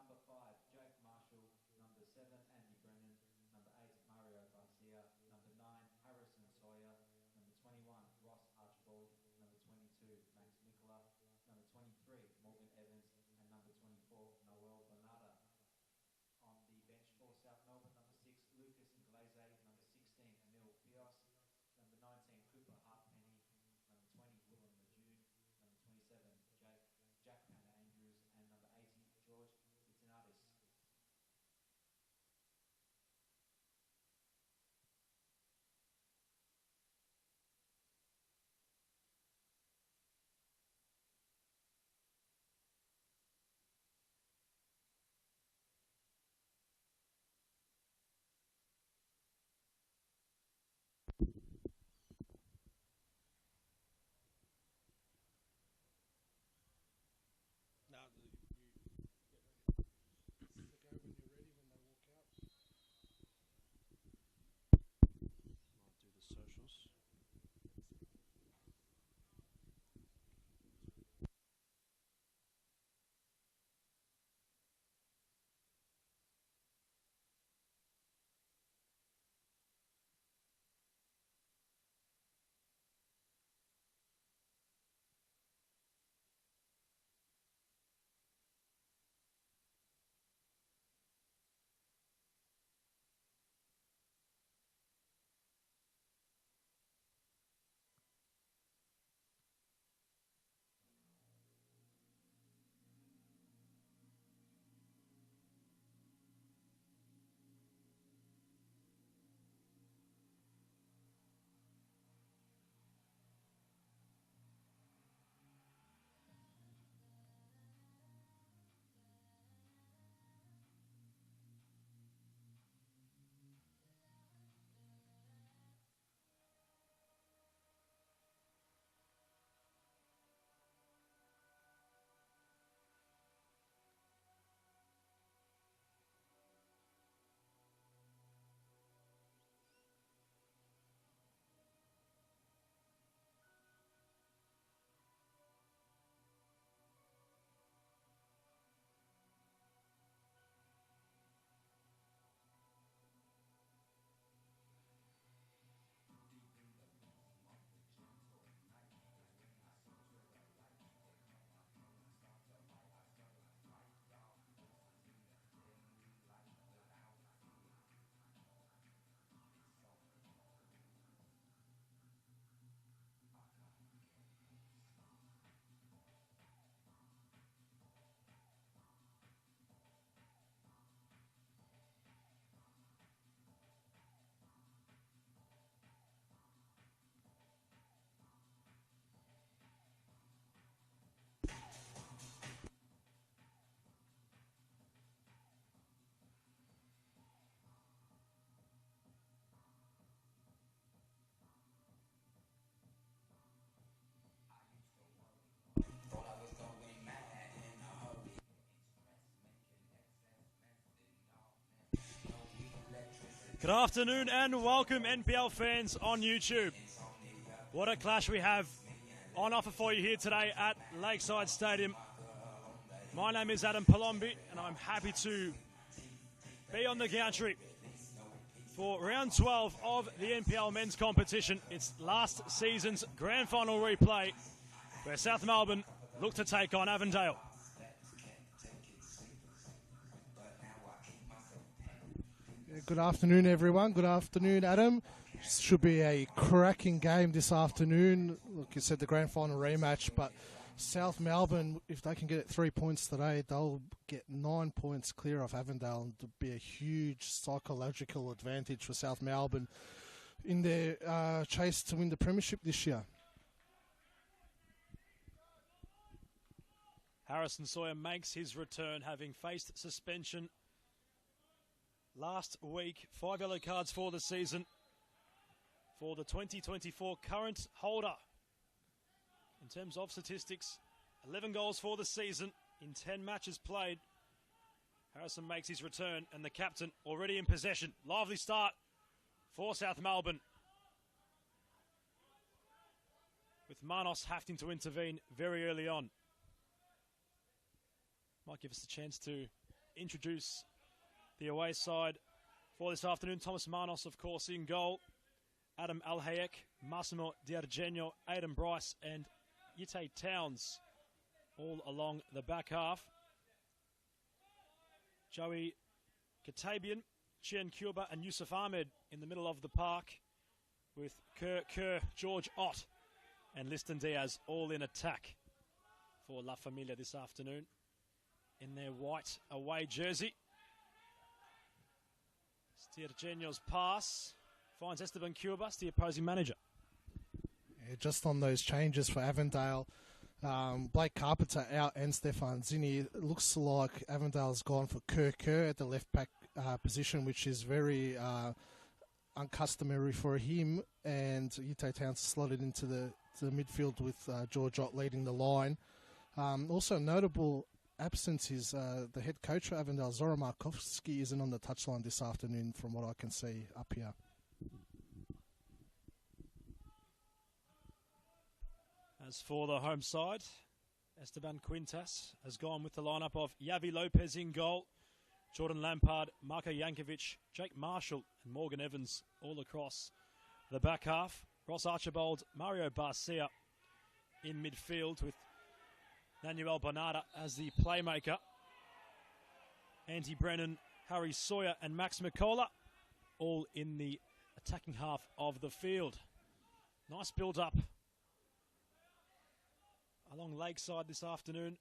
Number 5, Jake Marshall. Number 7, Andy Brennan. Number 8, Mario Garcia. Number 9, Harrison Sawyer. Number 21, Ross Archibald. Number 22, Max Nicola. Number 23, Morgan Evans. And number 24, Noel Bernarda. On the bench for South Melbourne, number 6, Lucas Glaze. Number 16, Emil Pios. Number 19, Cooper Halfpenny. Number 20, Willem Lejeune. Number 27, Jack Panda Andrews. And number 80, George Itinatis. Good afternoon and welcome NPL fans on YouTube. What a clash we have on offer for you here today at Lakeside Stadium. My name is Adam Palombi and I'm happy to be on the gantry for round 12 of the NPL men's competition. It's last season's grand final replay where South Melbourne look to take on Avondale. Good afternoon, everyone. Good afternoon, Adam. Should be a cracking game this afternoon. Like you said, the grand final rematch, but South Melbourne, if they can get 3 points today, they'll get 9 points clear of Avondale, and it'll be a huge psychological advantage for South Melbourne in their chase to win the premiership this year. Harrison Sawyer makes his return, having faced suspension last week. 5 yellow cards for the season for the 2024 current holder. In terms of statistics, 11 goals for the season in 10 matches played. Harrison makes his return and the captain already in possession. Lively start for South Melbourne, with Manos having to intervene very early on. Might give us a chance to introduce the away side for this afternoon. Thomas Manos, of course, in goal. Adam Alhayek, Massimo D'Argenio, Aidan Bryce, and Yite Towns all along the back half. Joey Katabian, Chien Cuba, and Yusuf Ahmed in the middle of the park, with Kerr, George Ott, and Liston Diaz all in attack for La Familia this afternoon in their white away jersey. D'Argenio's pass finds Esteban Cubas, the opposing manager. Yeah, just on those changes for Avondale, Blake Carpenter out and Stefan Zinni. It looks like Avondale's gone for Kerr at the left back position, which is very uncustomary for him. And Yite Towns slotted into the midfield with George Ott leading the line. Also notable absence is the head coach for Avondale, Zora Markovsky, isn't on the touchline this afternoon from what I can see up here. As for the home side, Esteban Quintas has gone with the lineup of Yavi Lopez in goal, Jordan Lampard, Marko Jankovic, Jake Marshall and Morgan Evans all across the back half. Ross Archibald, Mario Barcia in midfield with Nanuel Bonata as the playmaker. Andy Brennan, Harry Sawyer and Max McCullough all in the attacking half of the field. Nice build-up along Lakeside this afternoon.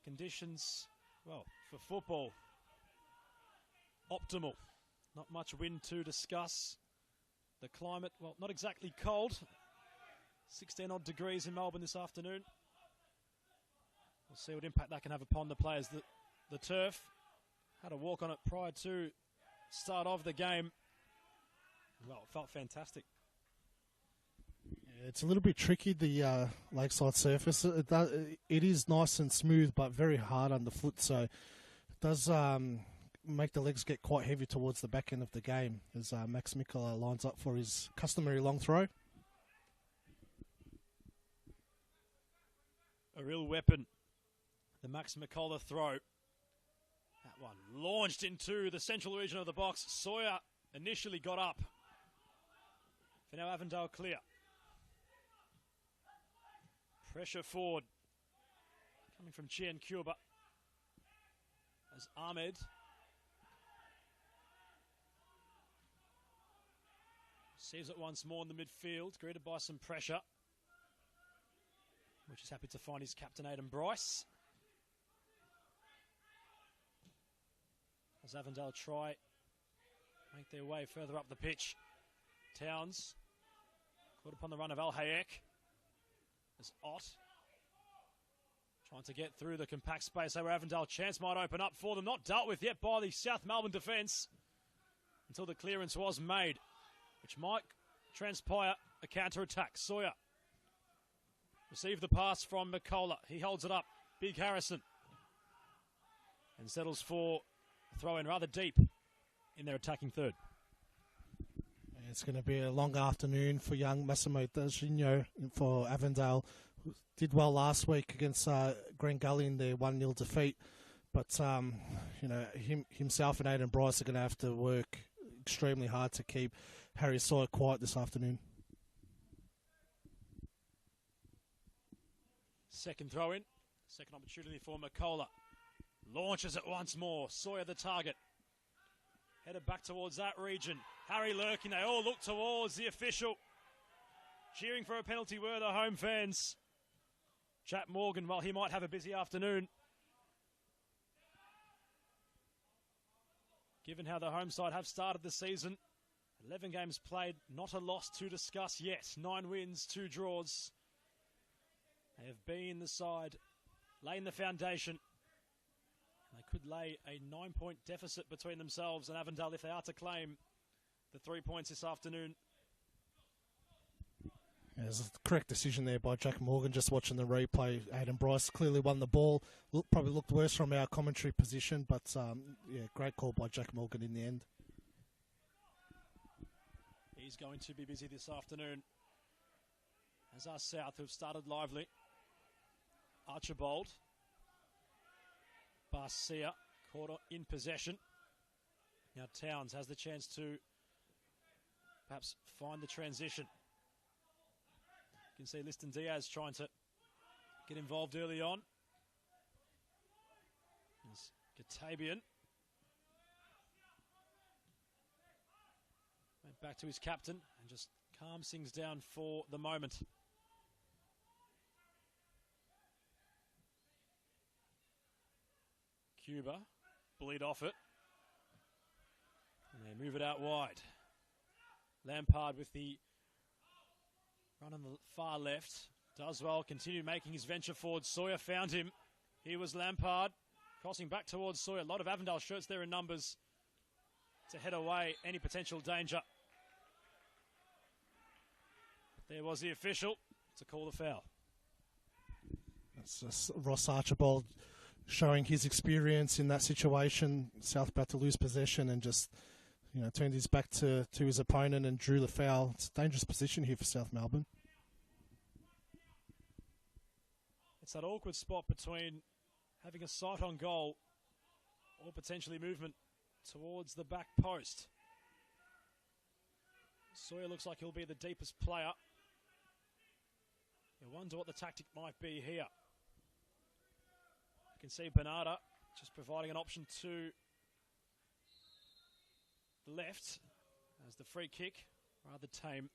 Conditions, well, for football, optimal. Not much wind to discuss. The climate, well, not exactly cold. 16 odd degrees in Melbourne this afternoon. We'll see what impact that can have upon the players. The turf had a walk on it prior to start of the game. Well, it felt fantastic. It's a little bit tricky, the lakeside surface. It is nice and smooth, but very hard underfoot, so it does make the legs get quite heavy towards the back end of the game as Max Mikkola lines up for his customary long throw. A real weapon, the Max McCullough throw. That one launched into the central region of the box. Sawyer initially got up. For now, Avondale clear. Pressure forward coming from Chien Cuba as Ahmed sees it once more in the midfield, greeted by some pressure, which is happy to find his captain Aidan Bryce. As Avondale try make their way further up the pitch. Towns caught upon the run of Al Hayek. As Ott trying to get through the compact space over Avondale. Chance might open up for them. Not dealt with yet by the South Melbourne defence until the clearance was made, which might transpire a counter-attack. Sawyer received the pass from McCullough. He holds it up. Big Harrison. And settles for a throw-in rather deep in their attacking third. It's going to be a long afternoon for young Massimo D'Argenio for Avondale. Did well last week against Green Gully in their 1-0 defeat. But, himself and Aidan Bryce are going to have to work extremely hard to keep Harry Sawyer quiet this afternoon. Second throw-in. Second opportunity for McCullough. Launches it once more. Sawyer the target. Headed back towards that region. Harry lurking. They all look towards the official. Cheering for a penalty were the home fans. Jack Morgan, well, he might have a busy afternoon. Given how the home side have started the season. 11 games played, not a loss to discuss yet. 9 wins, 2 draws. They have been the side laying the foundation. They could lay a 9-point deficit between themselves and Avondale if they are to claim the 3 points this afternoon. Yeah, it was a correct decision there by Jack Morgan. Just watching the replay, Aidan Bryce clearly won the ball. Probably looked worse from our commentary position, but great call by Jack Morgan in the end. He's going to be busy this afternoon, as our South, who've started lively. Archibald. Barcia caught in possession. Now Towns has the chance to perhaps find the transition. You can see Liston Diaz trying to get involved early on. There's Katabian. Went back to his captain and just calms things down for the moment. Cuba bleed off it. And they move it out wide. Lampard with the run on the far left. Does well, continue making his venture forward. Sawyer found him. Here was Lampard. Crossing back towards Sawyer. A lot of Avondale shirts there in numbers to head away any potential danger. There was the official to call the foul. That's just Ross Archibald showing his experience in that situation. South about to lose possession and just, turned his back to his opponent and drew the foul. It's a dangerous position here for South Melbourne. It's that awkward spot between having a sight on goal or potentially movement towards the back post. Sawyer looks like he'll be the deepest player. You wonder what the tactic might be here. You can see Bernarda just providing an option to the left as the free kick, rather tame.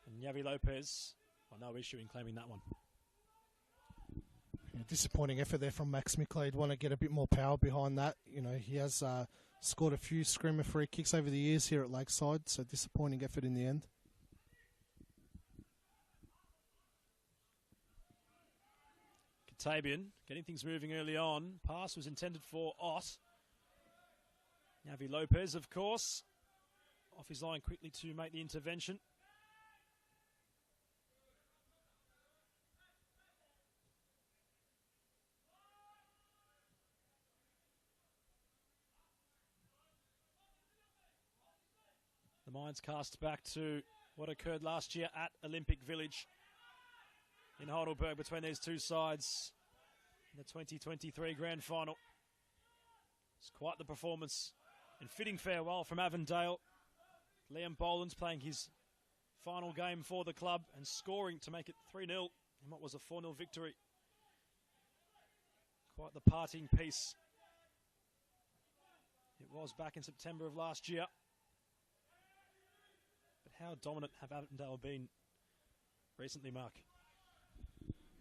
And Yavi Lopez, no issue in claiming that one. Disappointing effort there from Max Micklade. Want to get a bit more power behind that. He has scored a few screamer free kicks over the years here at Lakeside, so disappointing effort in the end. Katabian getting things moving early on. Pass was intended for Ott. Yavi Lopez, of course, off his line quickly to make the intervention. The mind's cast back to what occurred last year at Olympic Village in Heidelberg between these two sides in the 2023 Grand Final. It's quite the performance and fitting farewell from Avondale. Liam Boland's playing his final game for the club and scoring to make it 3-0 in what was a 4-0 victory. Quite the parting piece. It was back in September of last year. But how dominant have Avondale been recently, Mark?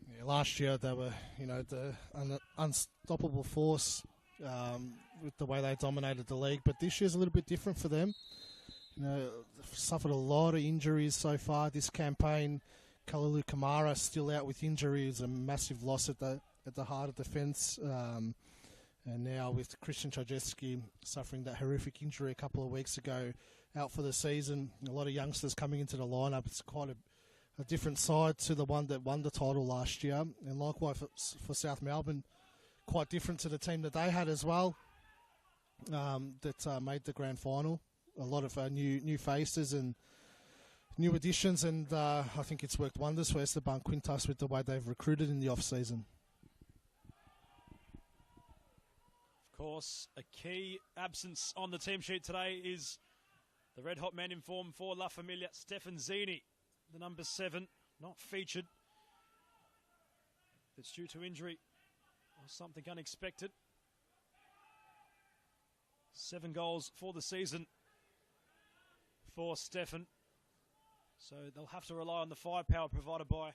Yeah, last year they were, the unstoppable force with the way they dominated the league. But this year's a little bit different for them. They've suffered a lot of injuries so far this campaign. Kalalu Kamara still out with injuries, a massive loss at the heart of defence. And now with Christian Czajewski suffering that horrific injury a couple of weeks ago, out for the season. A lot of youngsters coming into the lineup. It's quite a different side to the one that won the title last year. And likewise for South Melbourne, quite different to the team that they had as well, that made the grand final. A lot of new faces and new additions, and I think it's worked wonders for Esteban Quintas with the way they've recruited in the off-season. Of course, a key absence on the team sheet today is the red-hot man in form for La Familia, Stefan Zini, the number 7, not featured. If it's due to injury or something unexpected. 7 goals for the season for Stefan. So they'll have to rely on the firepower provided by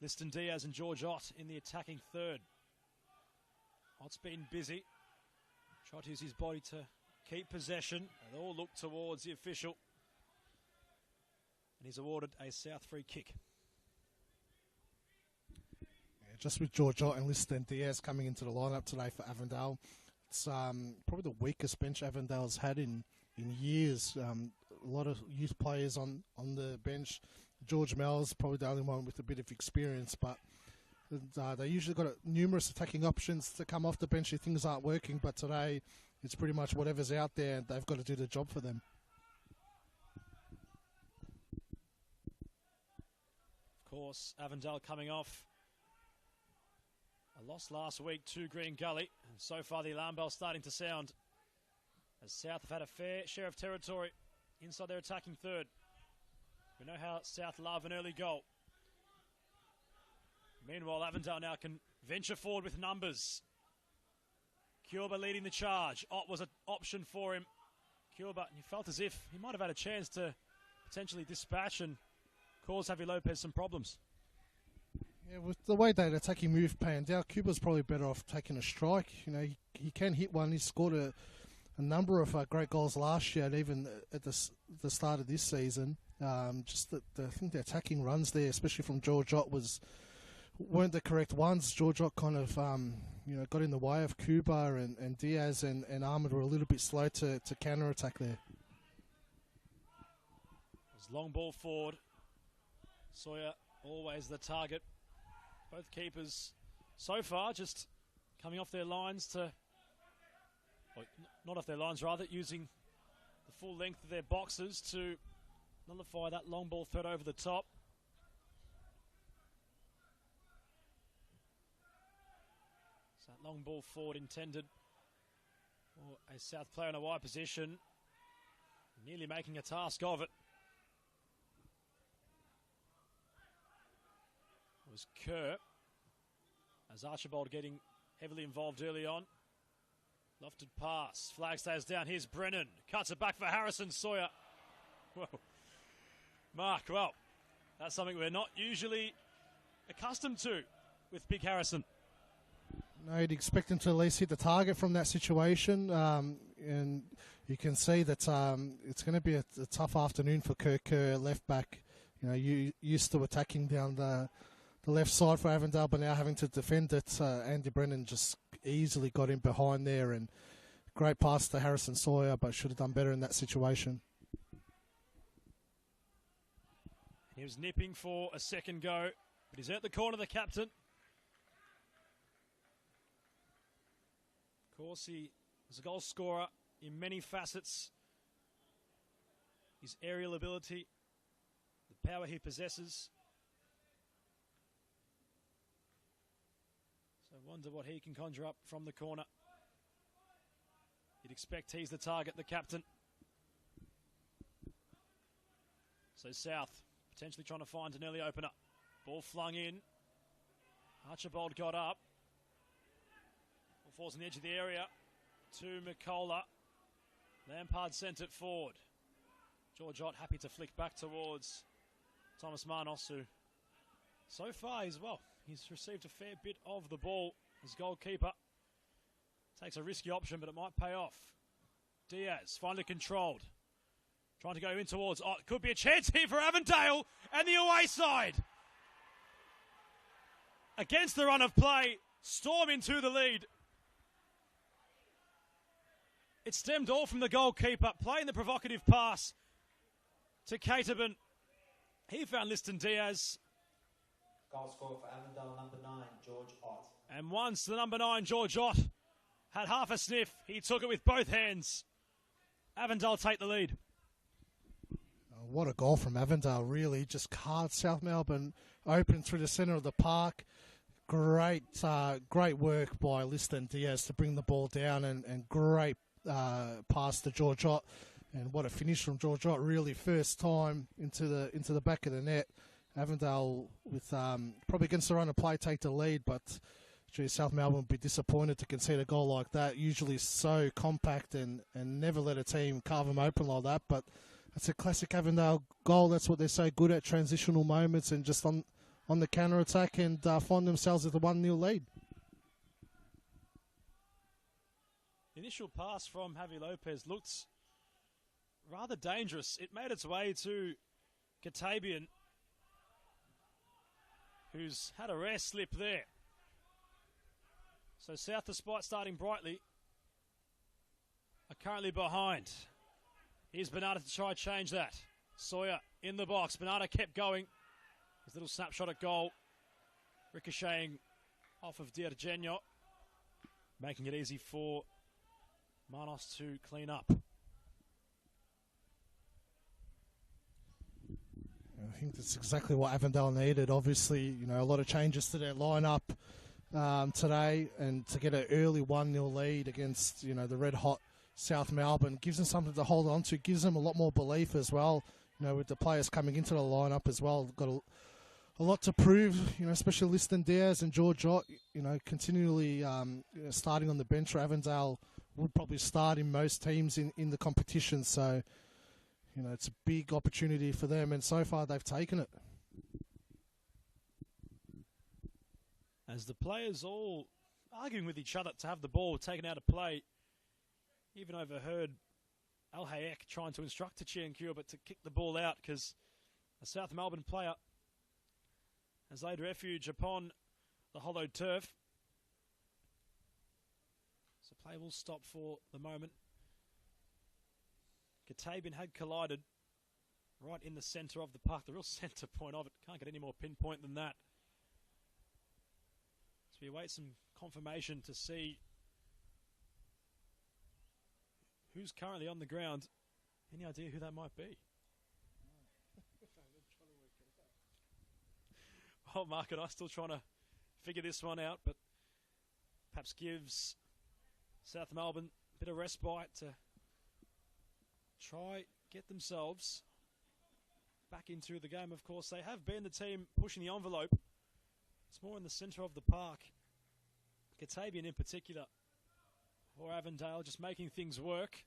Liston Diaz and George Ott in the attacking third. Ott's been busy. Tried to use his body to keep possession. They all look towards the official. And he's awarded a South free kick. Yeah, just with George Ott and Liston Diaz coming into the lineup today for Avondale, it's probably the weakest bench Avondale's had in years. A lot of youth players on the bench. George Mel's probably the only one with a bit of experience, but they usually got numerous attacking options to come off the bench if things aren't working, but today it's pretty much whatever's out there, they've got to do the job for them. Of course, Avondale coming off A loss last week to Green Gully. And so far the alarm bell's starting to sound as South have had a fair share of territory inside their attacking third. We know how South love an early goal. Meanwhile, Avondale now can venture forward with numbers. Cuba leading the charge. Ott was an option for him. Cuba, he felt as if he might have had a chance to potentially dispatch and cause Javi Lopez some problems. Yeah, with the way that attacking move panned out, Cuba's probably better off taking a strike. You know, he can hit one. He scored a number of great goals last year, and even at the start of this season. Just that I think the attacking runs there, especially from George Ott, weren't the correct ones. George Ott kind of got in the way of Cuba, and Diaz and Ahmed were a little bit slow to counter attack there. It was long ball forward. Sawyer always the target. Both keepers so far just coming off their lines not off their lines rather, using the full length of their boxes to nullify that long ball threat over the top. So that long ball forward intended for a South player in a wide position, nearly making a task of it. It was Kerr, as Archibald getting heavily involved early on. Lofted pass, flag stays down, here's Brennan, cuts it back for Harrison Sawyer. Whoa. Mark, well, that's something we're not usually accustomed to with Big Harrison. No, you'd expect him to at least hit the target from that situation, and you can see that it's going to be a tough afternoon for Kerr, left back. You know, you used to attacking down the left side for Avondale, but now having to defend it. Andy Brennan just easily got in behind there, and great pass to Harrison Sawyer, but should have done better in that situation. He was nipping for a second go, but he's at the corner, the captain. Of course, he is a goal scorer in many facets. His aerial ability, the power he possesses. So I wonder what he can conjure up from the corner. You'd expect he's the target, the captain. So South potentially trying to find an early opener. Ball flung in. Archibald got up. Ball falls on the edge of the area to McCullough. Lampard sent it forward. George Ott happy to flick back towards Thomas Manos, who so far he's received a fair bit of the ball. His goalkeeper takes a risky option, but it might pay off. Diaz finally controlled. Trying to go in towards Ott. Could be a chance here for Avondale and the away side. Against the run of play, storm into the lead. It stemmed all from the goalkeeper, playing the provocative pass to Caterban. He found Liston Diaz. Goal scorer for Avondale, number 9, George Ott. And once the number 9, George Ott, had half a sniff, he took it with both hands. Avondale take the lead. What a goal from Avondale, really. Just carved South Melbourne open through the centre of the park. Great work by Liston Diaz to bring the ball down, and great pass to George Ott. And what a finish from George Ott, really first time into the back of the net. Avondale with probably against the run of play take the lead, but South Melbourne would be disappointed to concede a goal like that. Usually so compact and never let a team carve them open like that, but it's a classic Avondale goal. That's what they're so good at, transitional moments and just on the counter-attack, and find themselves with a 1-0 lead. Initial pass from Javi Lopez looked rather dangerous. It made its way to Katabian, who's had a rare slip there. So South, despite starting brightly, are currently behind. Here's Bernardo to try and change that. Sawyer in the box. Bernardo kept going. His little snapshot at goal. Ricocheting off of D'Argenio. Making it easy for Manos to clean up. I think that's exactly what Avondale needed. Obviously, a lot of changes to their lineup. today, and to get an early 1-0 lead against, the red-hot South Melbourne gives them something to hold on to, gives them a lot more belief as well, with the players coming into the lineup as well. Got a lot to prove, especially Liston Diaz and George Ott, continually starting on the bench for Avondale would probably start in most teams in the competition. So, it's a big opportunity for them, and so far they've taken it. As the players all arguing with each other to have the ball taken out of play, even overheard Al Hayek trying to instruct Tachie but to kick the ball out because a South Melbourne player has laid refuge upon the hollowed turf. So play will stop for the moment. Katabian had collided right in the centre of the park, the real centre point of it. Can't get any more pinpoint than that. So we await some confirmation to see who's currently on the ground. Any idea who that might be? Oh, Mark and I still trying to figure this one out, but perhaps gives South Melbourne a bit of respite to try get themselves back into the game. Of course, they have been the team pushing the envelope. It's more in the centre of the park. Katabian in particular, or Avondale, just making things work,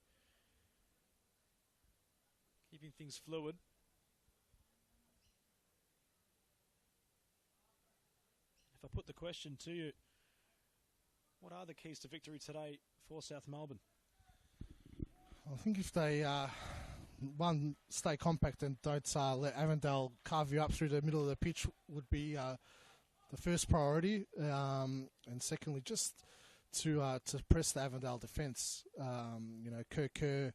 keeping things fluid. If I put the question to you, what are the keys to victory today for South Melbourne? I think if they, stay compact and don't let Avondale carve you up through the middle of the pitch would be the first priority. And secondly, just to press the Avondale defence. Kerr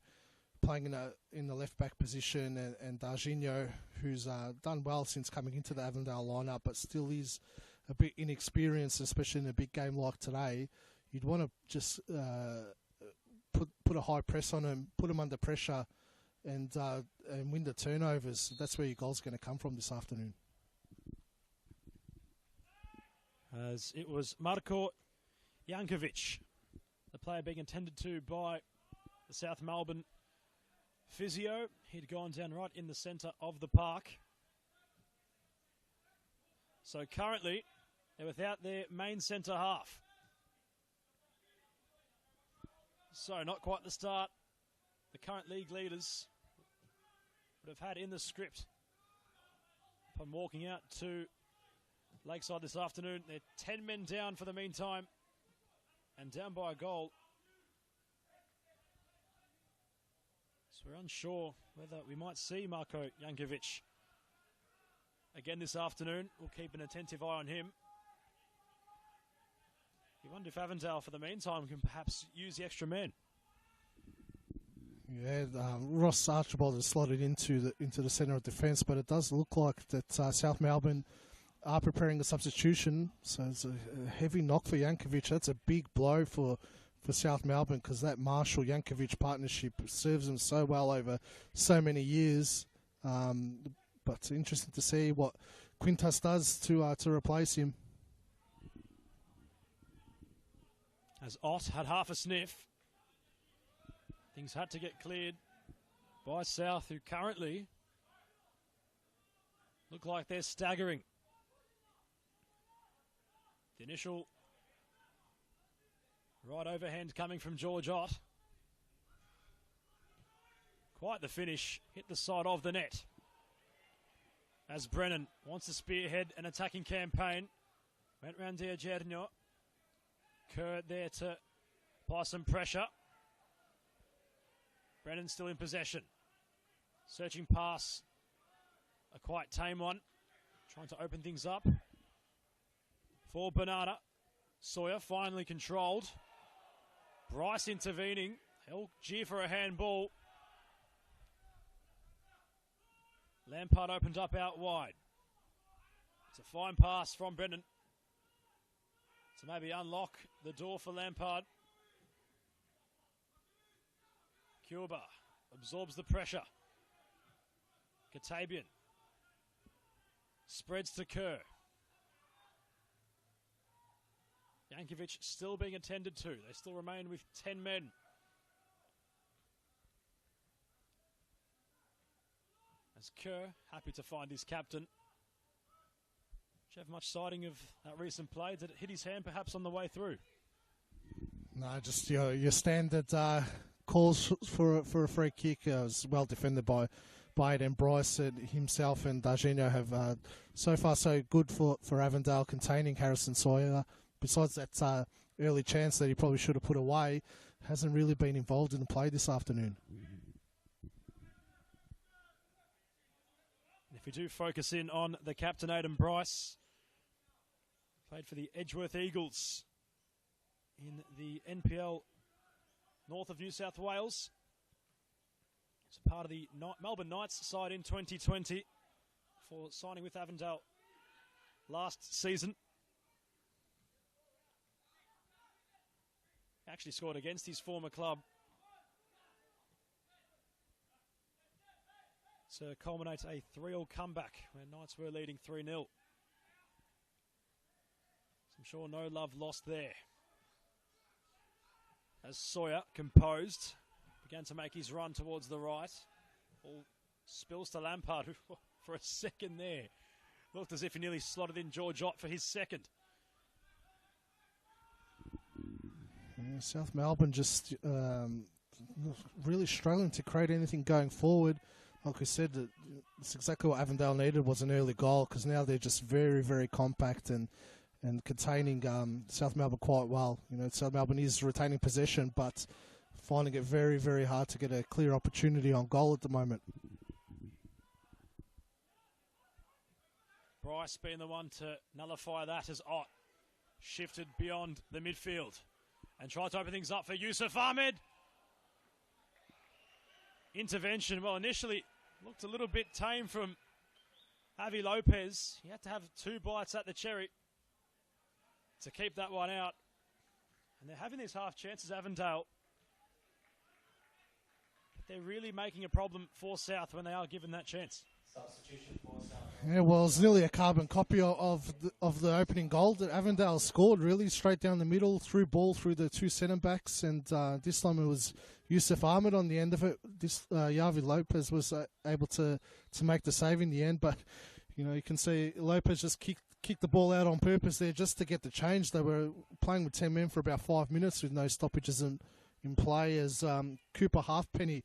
playing in the left-back position, and Darginho, who's done well since coming into the Avondale lineup, but still is a bit inexperienced, especially in a big game like today. You'd want to just put a high press on him, put him under pressure, and win the turnovers. That's where your goal's going to come from this afternoon. As it was Marko Jankovic, the player being attended to by the South Melbourne physio. He'd gone down right in the centre of the park. So currently, they're without their main centre half. So not quite the start the current league leaders would have had in the script upon walking out to Lakeside this afternoon. They're 10 men down for the meantime and down by a goal. So we're unsure whether we might see Marko Jankovic again this afternoon. We'll keep an attentive eye on him. You wonder if Avondale, for the meantime, can perhaps use the extra man. Yeah, Ross Archibald has slotted into the centre of defence, but it does look like that South Melbourne are preparing a substitution. So it's a heavy knock for Jankovic. That's a big blow for South Melbourne, because that Marshall-Jankovic partnership serves them so well over so many years. But it's interesting to see what Quintas does to replace him. As Ott had half a sniff, things had to get cleared by South, who currently look like they're staggering. The initial right overhand coming from George Ott. Quite the finish, hit the side of the net. As Brennan wants to spearhead an attacking campaign. Went round Diagerno. Kerr there to apply some pressure. Brennan still in possession. Searching pass. A quite tame one. Trying to open things up for Bernarda. Sawyer finally controlled. Bryce intervening. He'll jeer for a handball. Lampard opened up out wide. It's a fine pass from Brennan to maybe unlock the door for Lampard. Cuba absorbs the pressure. Katabian spreads to Kerr. Yankovic still being attended to. They still remain with 10 men. As Kerr, happy to find his captain. Did you have much sighting of that recent play? Did it hit his hand perhaps on the way through? No, just your standard calls for a free kick. Was well defended by it, and Bryce himself and Dargenio have so far so good for Avondale containing Harrison Sawyer. Besides that early chance that he probably should have put away, hasn't really been involved in the play this afternoon. If we do focus in on the captain, Aidan Bryce, played for the Edgeworth Eagles in the NPL north of New South Wales. It's part of the Melbourne Knights side in 2020 for signing with Avondale last season. Actually scored against his former club to culminate a 3-3 comeback where Knights were leading 3-0. So I'm sure no love lost there. As Sawyer, composed, began to make his run towards the right. Ball spills to Lampard, who for a second there looked as if he nearly slotted in George Ott for his second. Yeah, South Melbourne just really struggling to create anything going forward. Like we said, it's exactly what Avondale needed, was an early goal, because now they're just very, very compact and containing South Melbourne quite well. You know, South Melbourne is retaining possession, but finding it very, very hard to get a clear opportunity on goal at the moment. Bryce being the one to nullify that as Ott shifted beyond the midfield and tried to open things up for Yusuf Ahmed. Intervention, well, initially looked a little bit tame from Avi Lopez. He had to have 2 bites at the cherry to keep that one out. And they're having these half chances, Avondale. But they're really making a problem for South when they are given that chance. Substitution for South. Yeah, well, it's nearly a carbon copy of the opening goal that Avondale scored, really, straight down the middle, through ball through the 2 centre-backs, and this time it was Yusuf Ahmed on the end of it. This Yavi Lopez was able to make the save in the end, but you know, you can see Lopez just kicked the ball out on purpose there just to get the change. They were playing with 10 men for about 5 minutes with no stoppages in play, as Cooper Halfpenny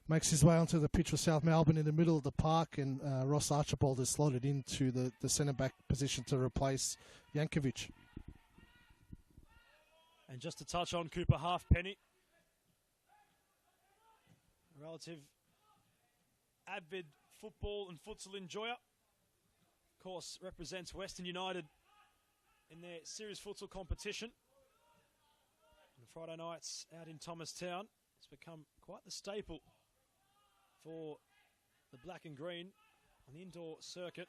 makes his way onto the pitch for South Melbourne in the middle of the park, and Ross Archibald is slotted into the centre-back position to replace Yankovic. And just to touch on Cooper Halfpenny, a relative avid football and futsal enjoyer. Of course, represents Western United in their series futsal competition. And Friday nights out in Thomastown, it's become quite the staple for the black and green on the indoor circuit.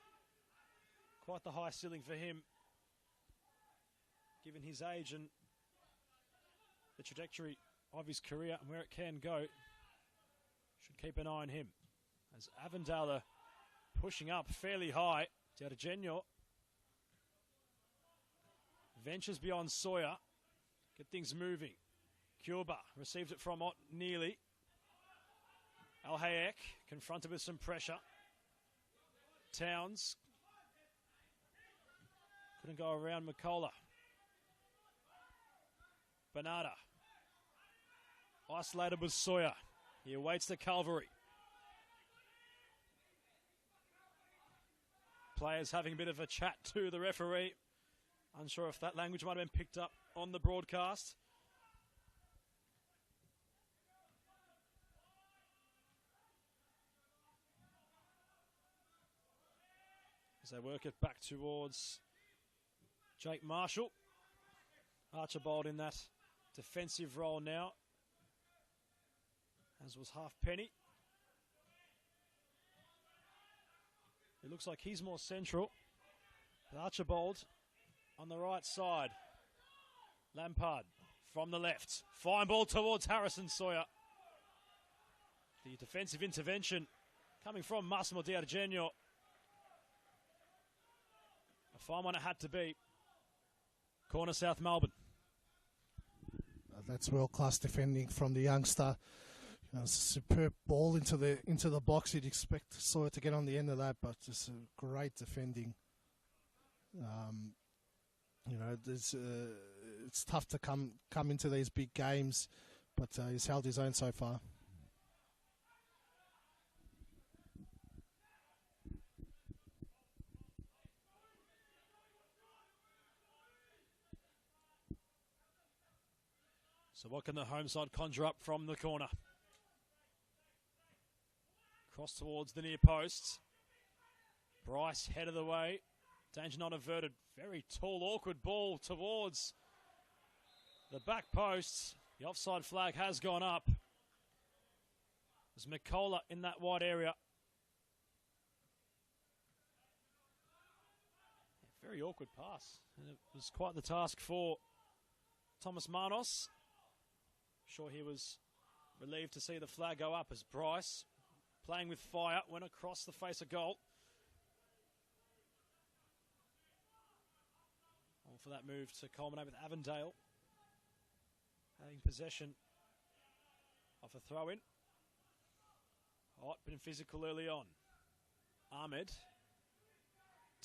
Quite the high ceiling for him, given his age and the trajectory of his career and where it can go. Should keep an eye on him. As Avondale are pushing up fairly high. Diargenio ventures beyond Sawyer. Get things moving. Cuba received it from Ott nearly. Al Hayek confronted with some pressure. Towns couldn't go around McCullough. Bernarda isolated with Sawyer. He awaits the cavalry. Players having a bit of a chat to the referee. Unsure if that language might have been picked up on the broadcast. As they work it back towards Jake Marshall. Archibald in that defensive role now, as was Halfpenny. It looks like he's more central. Archibald on the right side. Lampard from the left. Fine ball towards Harrison Sawyer. The defensive intervention coming from Massimo Diargenio. A fine one it had to be. Corner South Melbourne. That's world-class defending from the youngster. You know, it's a superb ball into the box. You'd expect Sawyer to get on the end of that, but just great defending. You know, it's tough to come into these big games, but he's held his own so far. So what can the home side conjure up from the corner? Cross towards the near post. Bryce head of the way. Danger not averted. Very tall, awkward ball towards the back post. The offside flag has gone up. There's McCullough in that wide area. Very awkward pass. And it was quite the task for Thomas Manos. Sure, he was relieved to see the flag go up as Bryce, playing with fire, went across the face of goal. On for that move to culminate with Avondale having possession of a throw-in. Hot, been physical early on. Ahmed.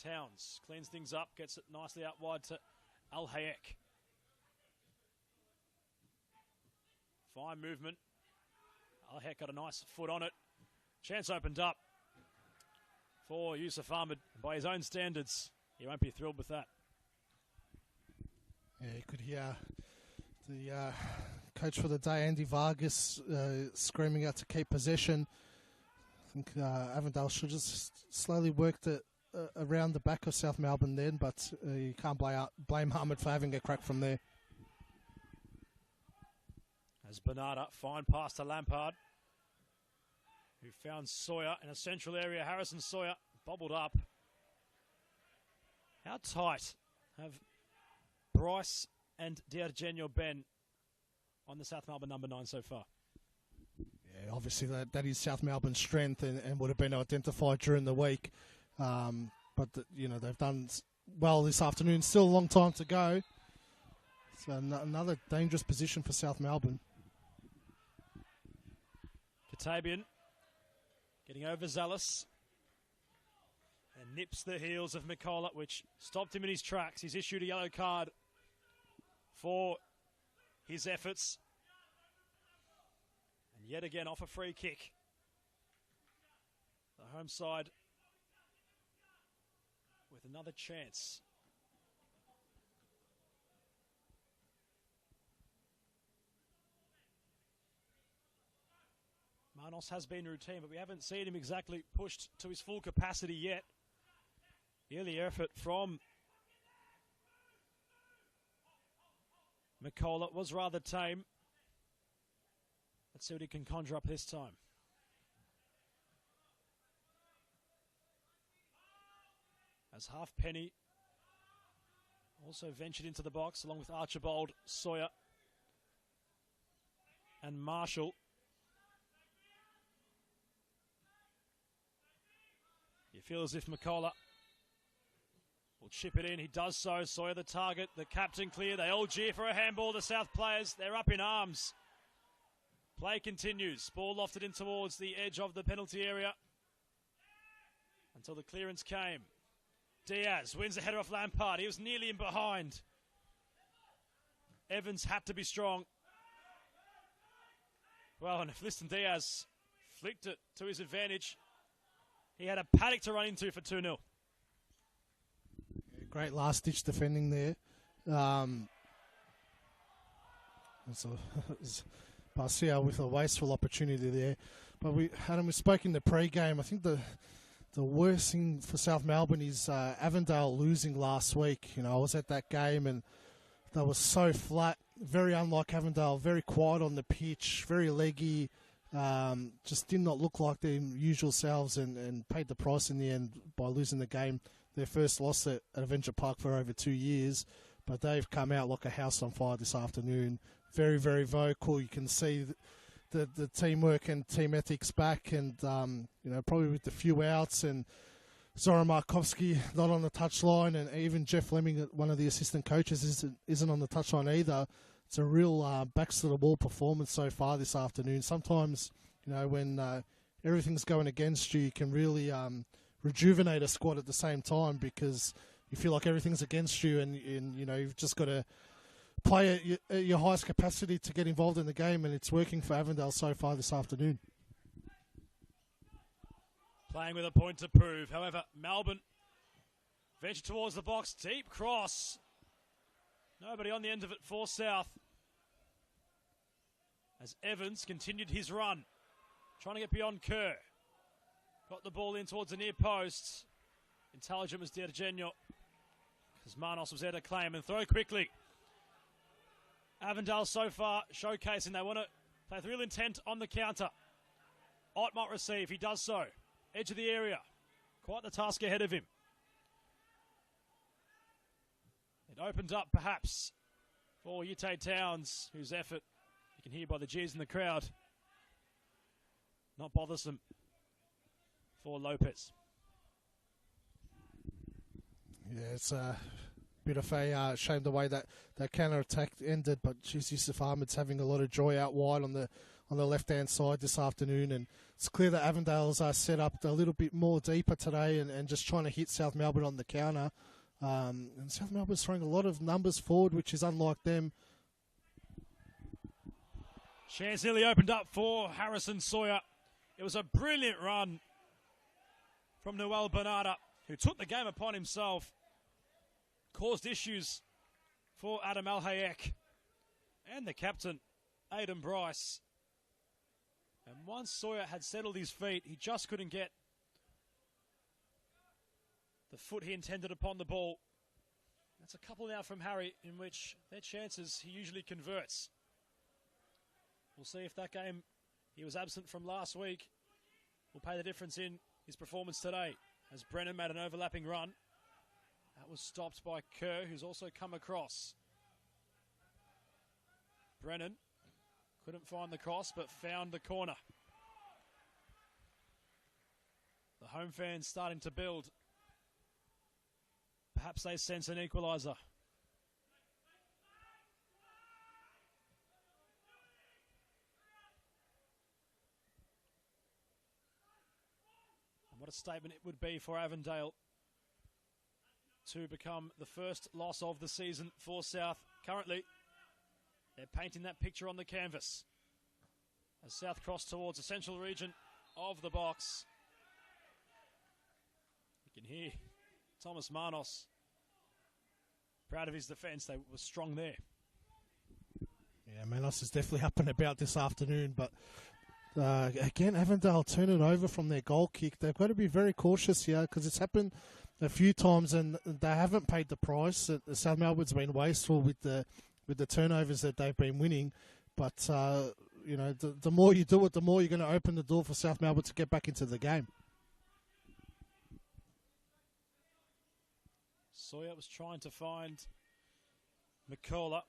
Towns cleans things up, gets it nicely out wide to Al Hayek. Fine movement. Al Hayek got a nice foot on it. Chance opened up for Yusuf Ahmed. By his own standards, he won't be thrilled with that. Yeah, you could hear the coach for the day, Andy Vargas, screaming out to keep possession. I think Avondale should just slowly work around the back of South Melbourne then, but you can't blame Ahmed for having a crack from there. As Bernarda, fine pass to Lampard, who found Sawyer in a central area. Harrison Sawyer bobbled up. How tight have Bryce and D'Argenio Ben on the South Melbourne number 9 so far? Yeah, obviously that is South Melbourne's strength and would have been identified during the week. But you know, they've done well this afternoon. Still a long time to go. So another dangerous position for South Melbourne. Katabian getting overzealous and nips the heels of McCullough, which stopped him in his tracks. He's issued a yellow card for his efforts. And yet again off a free kick. The home side with another chance. Manos has been routine, but we haven't seen him exactly pushed to his full capacity yet. Early effort from McCullough was rather tame. Let's see what he can conjure up this time. As Halfpenny also ventured into the box along with Archibald, Sawyer and Marshall. You feel as if McCullough will chip it in. He does so. Sawyer the target. The captain clear. They all jeer for a handball. The South players, they're up in arms. Play continues. Ball lofted in towards the edge of the penalty area until the clearance came. Diaz wins the header off Lampard. He was nearly in behind. Evans had to be strong. Well, and if Liston Diaz flicked it to his advantage, he had a paddock to run into for 2-0. Great last-ditch defending there. Barcia with a wasteful opportunity there. But we spoke in the pre-game. I think the worst thing for South Melbourne is Avondale losing last week. You know, I was at that game and they were so flat, very unlike Avondale, very quiet on the pitch, very leggy. Just did not look like their usual selves and paid the price in the end by losing the game. Their first loss at Adventure Park for over 2 years, but they've come out like a house on fire this afternoon. Very, very vocal. You can see the teamwork and team ethics back, and you know, probably with the few outs and Zoran Markovsky not on the touchline, and even Jeff Fleming, one of the assistant coaches, isn't on the touchline either. it's a real backs to the wall performance so far this afternoon. Sometimes, when everything's going against you, you can really rejuvenate a squad at the same time, because you feel like everything's against you, and you've just got to play at your highest capacity to get involved in the game, and it's working for Avondale so far this afternoon. Playing with a point to prove. However, Melbourne venture towards the box. Deep cross. Nobody on the end of it for South. As Evans continued his run. Trying to get beyond Kerr. Got the ball in towards the near post. Intelligent was D'Argenio, because Manos was there to claim and throw quickly. Avondale so far showcasing they want to play with real intent on the counter. Ott might receive. He does so. Edge of the area. Quite the task ahead of him. It opened up perhaps for Yite Towns, whose effort you can hear by the jeers in the crowd. Not bothersome for Lopez. Yeah, it's a bit of a shame the way that counter-attack ended, but geez, Yusuf Ahmed's having a lot of joy out wide on the left-hand side this afternoon, and it's clear that Avondale's set up a little bit more deeper today and just trying to hit South Melbourne on the counter. And South Melbourne's throwing a lot of numbers forward, which is unlike them. Chance nearly opened up for Harrison Sawyer. It was a brilliant run from Noel Bernarda, who took the game upon himself, caused issues for Adam Al-Hayek and the captain, Aidan Bryce. And once Sawyer had settled his feet, he just couldn't get the foot he intended upon the ball. That's a couple now from Harry, in which their chances he usually converts. We'll see if that game he was absent from last week will pay the difference in his performance today, as Brennan made an overlapping run. That was stopped by Kerr, who's also come across. Brennan couldn't find the cross, but found the corner. The home fans starting to build. Perhaps they sense an equalizer. And what a statement it would be for Avondale to become the first loss of the season for South. Currently, they're painting that picture on the canvas as South cross towards the central region of the box. You can hear Thomas Manos proud of his defence. They were strong there. Yeah, Manos is definitely up and about this afternoon, but again, Avondale turn it over from their goal kick. They've got to be very cautious here, because it's happened a few times and they haven't paid the price. South Melbourne's been wasteful with the turnovers that they've been winning, but the more you do it, the more you're going to open the door for South Melbourne to get back into the game. Sawyer was trying to find McCullough,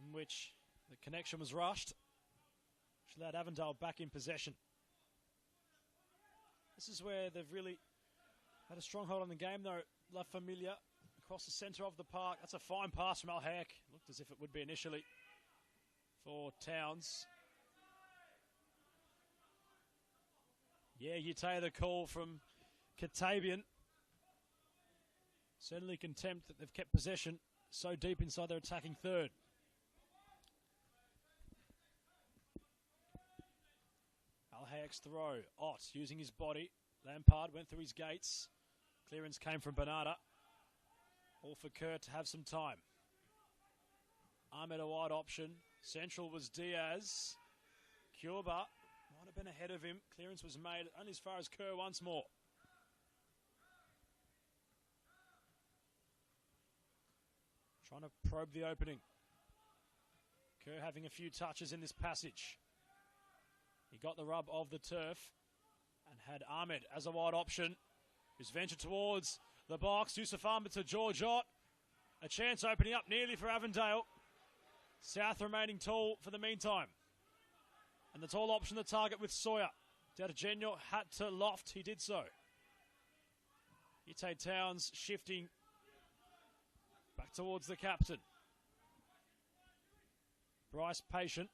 in which the connection was rushed, which allowed Avondale back in possession. This is where they've really had a stronghold on the game, though. La Familia across the centre of the park. That's a fine pass from Al-Hayek. Looked as if it would be initially for Towns. Yeah, you take the call from Katabian. Certainly contempt that they've kept possession so deep inside their attacking third. Al-Hayek's throw. Ott using his body. Lampard went through his gates. Clearance came from Bernarda. All for Kerr to have some time. Ahmed a wide option. Central was Diaz. Cuba might have been ahead of him. Clearance was made only as far as Kerr once more. Trying to probe the opening. Kerr having a few touches in this passage. He got the rub of the turf and had Ahmed as a wide option, who's ventured towards the box. Yusuf Ahmed to George Ott. A chance opening up nearly for Avondale. South remaining tall for the meantime. And the tall option, the target with Sawyer. D'Argenio had to loft. He did so. Yite Towns shifting back towards the captain. Bryce patient.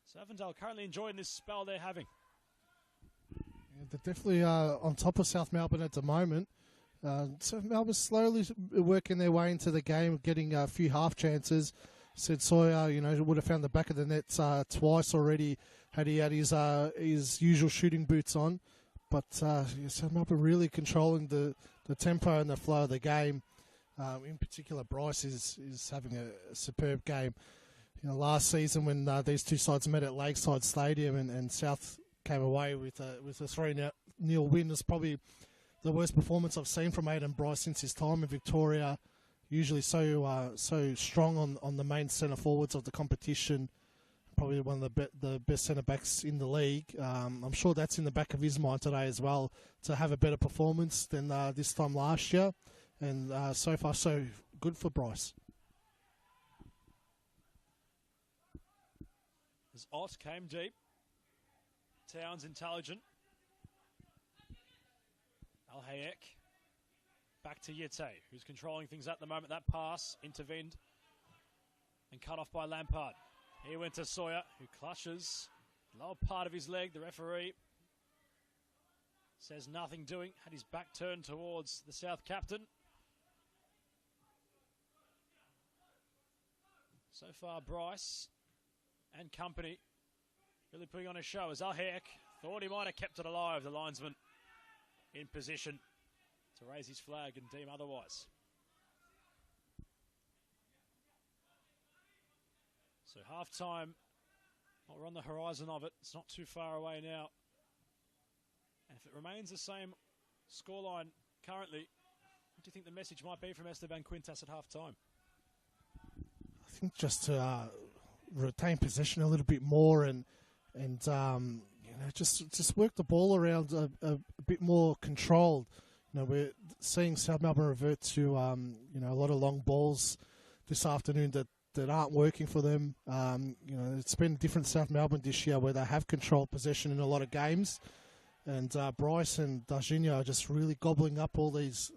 So Avondale currently enjoying this spell they're having. Yeah, they're definitely on top of South Melbourne at the moment. South Melbourne slowly working their way into the game, getting a few half chances. Sid Sawyer, would have found the back of the net twice already had he had his usual shooting boots on. But South Melbourne really controlling the tempo and the flow of the game. In particular, Bryce is having a superb game. Last season when these two sides met at Lakeside Stadium and South came away with a 3-0 win, was probably the worst performance I've seen from Aidan Bryce since his time in Victoria. Usually so strong on the main centre forwards of the competition. Probably one of the best centre backs in the league. I'm sure that's in the back of his mind today as well, to have a better performance than this time last year. And so far so good for Bryce. As Ott came deep. Towns intelligent. Al-Hayek. Back to Yete, who's controlling things at the moment. That pass intervened and cut off by Lampard. He went to Sawyer, who clutches lower part of his leg. The referee says nothing doing. Had his back turned towards the South captain. So far, Bryce and company really putting on a show as Al-Hayek thought he might have kept it alive. The linesman in position to raise his flag and deem otherwise. So half-time, well, we're on the horizon of it. It's not too far away now. And if it remains the same scoreline currently, what do you think the message might be from Esteban Quintas at half-time? I think just to retain possession a little bit more and just work the ball around a bit more controlled. We're seeing South Melbourne revert to a lot of long balls this afternoon that aren't working for them. It's been different South Melbourne this year where they have controlled possession in a lot of games. And Bryce and Darginho are just really gobbling up all these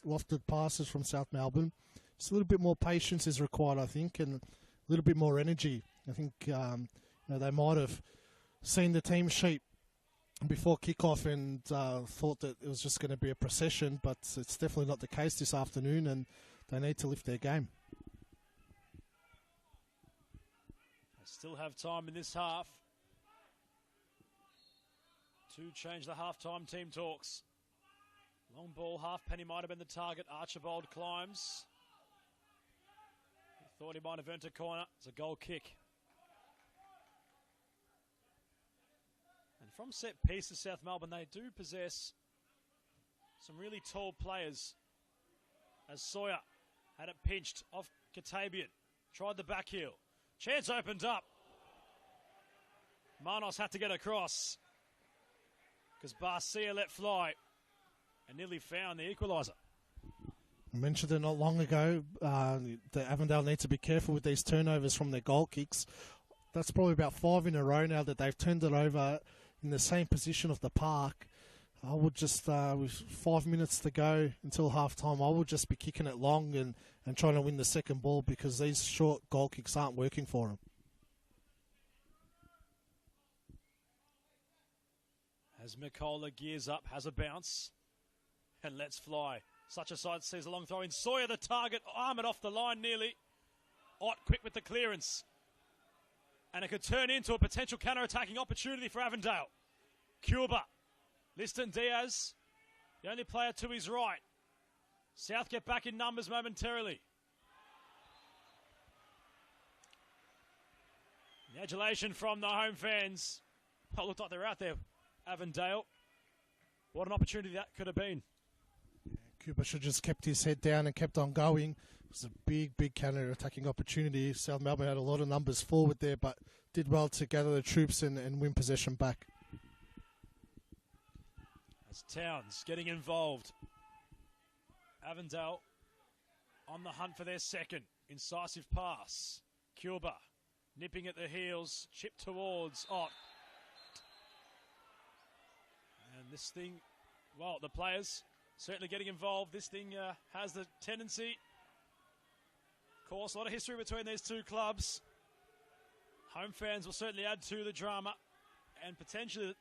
lofted passes from South Melbourne. Just a little bit more patience is required, I think, and a little bit more energy. I think they might have seen the team sheet before kickoff and thought that it was just going to be a procession, but it's definitely not the case this afternoon, and they need to lift their game. They still have time in this half to change the half-time team talks. Long ball, halfpenny might have been the target. Archibald climbs. He thought he might have earned a corner. It's a goal kick. And from set pieces, South Melbourne, they do possess some really tall players. As Sawyer had it pinched off Katabian. Tried the back heel. Chance opened up. Manos had to get across because Barcia let fly and nearly found the equalizer. I mentioned it not long ago. The Avondale need to be careful with these turnovers from their goal kicks. That's probably about 5 in a row now that they've turned it over in the same position of the park. I would just, with 5 minutes to go until half-time, I would just be kicking it long and trying to win the second ball because these short goal kicks aren't working for them. As Mikola gears up, has a bounce and lets fly. Such a side sees a long throw in. Sawyer the target, arm it off the line nearly. Ott quick with the clearance. And it could turn into a potential counter-attacking opportunity for Avondale. Cuba. Liston Diaz, the only player to his right. South get back in numbers momentarily. The adulation from the home fans. Oh, looked like they're out there, Avondale. What an opportunity that could have been. Cuba should have just kept his head down and kept on going. It was a big counter-attacking opportunity. South Melbourne had a lot of numbers forward there, but did well to gather the troops and win possession back. As Towns getting involved. Avondale on the hunt for their second. Incisive pass. Cuba nipping at the heels. Chip towards Ott. And this thing, well, the players certainly getting involved. This thing has the tendency Of course, a lot of history between these two clubs. Home fans will certainly add to the drama, and potentially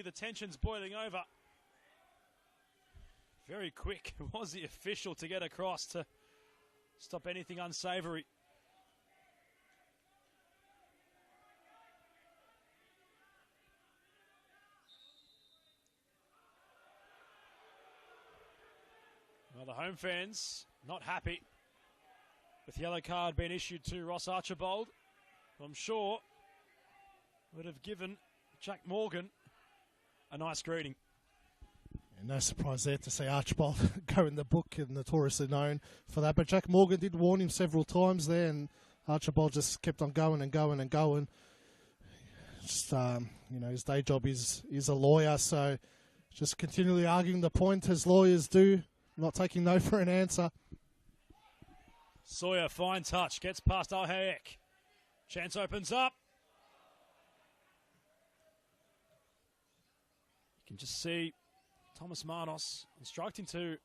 the tension's boiling over. Very quick was the official to get across to stop anything unsavoury. Well, the home fans not happy with the yellow card being issued to Ross Archibald. I'm sure would have given Jack Morgan a nice greeting. Yeah, no surprise there to see Archibald go in the book and notoriously known for that. But Jack Morgan did warn him several times there, and Archibald just kept on going and going and going. Just, his day job is a lawyer, so just continually arguing the point as lawyers do, not taking no for an answer. Sawyer, fine touch, gets past Alhayek. Chance opens up. You can just see Thomas Manos instructing to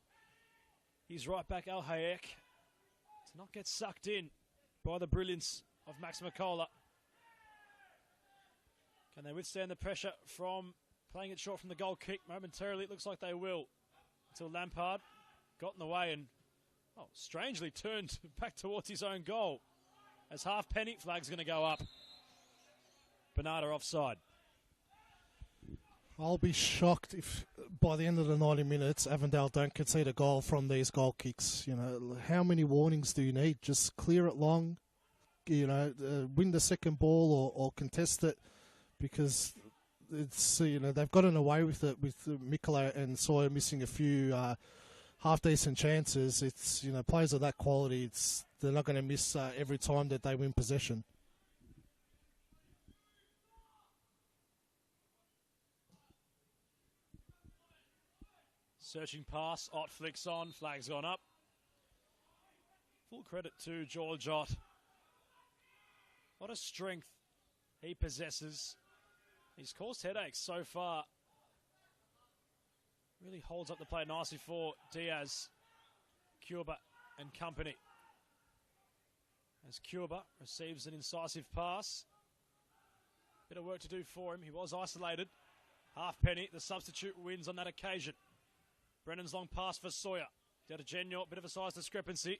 his right back Alhayek to not get sucked in by the brilliance of Max McCullough. Can they withstand the pressure from playing it short from the goal kick? Momentarily, it looks like they will. Until Lampard got in the way and, strangely turned back towards his own goal. As Halfpenny, flag's going to go up. Bernardo offside. I'll be shocked if by the end of the 90 minutes, Avondale don't concede a goal from these goal kicks. How many warnings do you need? Just clear it long, win the second ball or contest it, because it's, they've gotten away with it with Mikola and Sawyer missing a few half-decent chances. It's, players of that quality, they're not going to miss every time that they win possession. Searching pass, Ott flicks on, flag's gone up. Full credit to George Ott. What a strength he possesses. He's caused headaches so far. Really holds up the play nicely for Diaz, Cuba and company. As Cuba receives an incisive pass. Bit of work to do for him. He was isolated. Halfpenny, the substitute, wins on that occasion. Brennan's long pass for Sawyer. Down to Genyor, bit of a size discrepancy.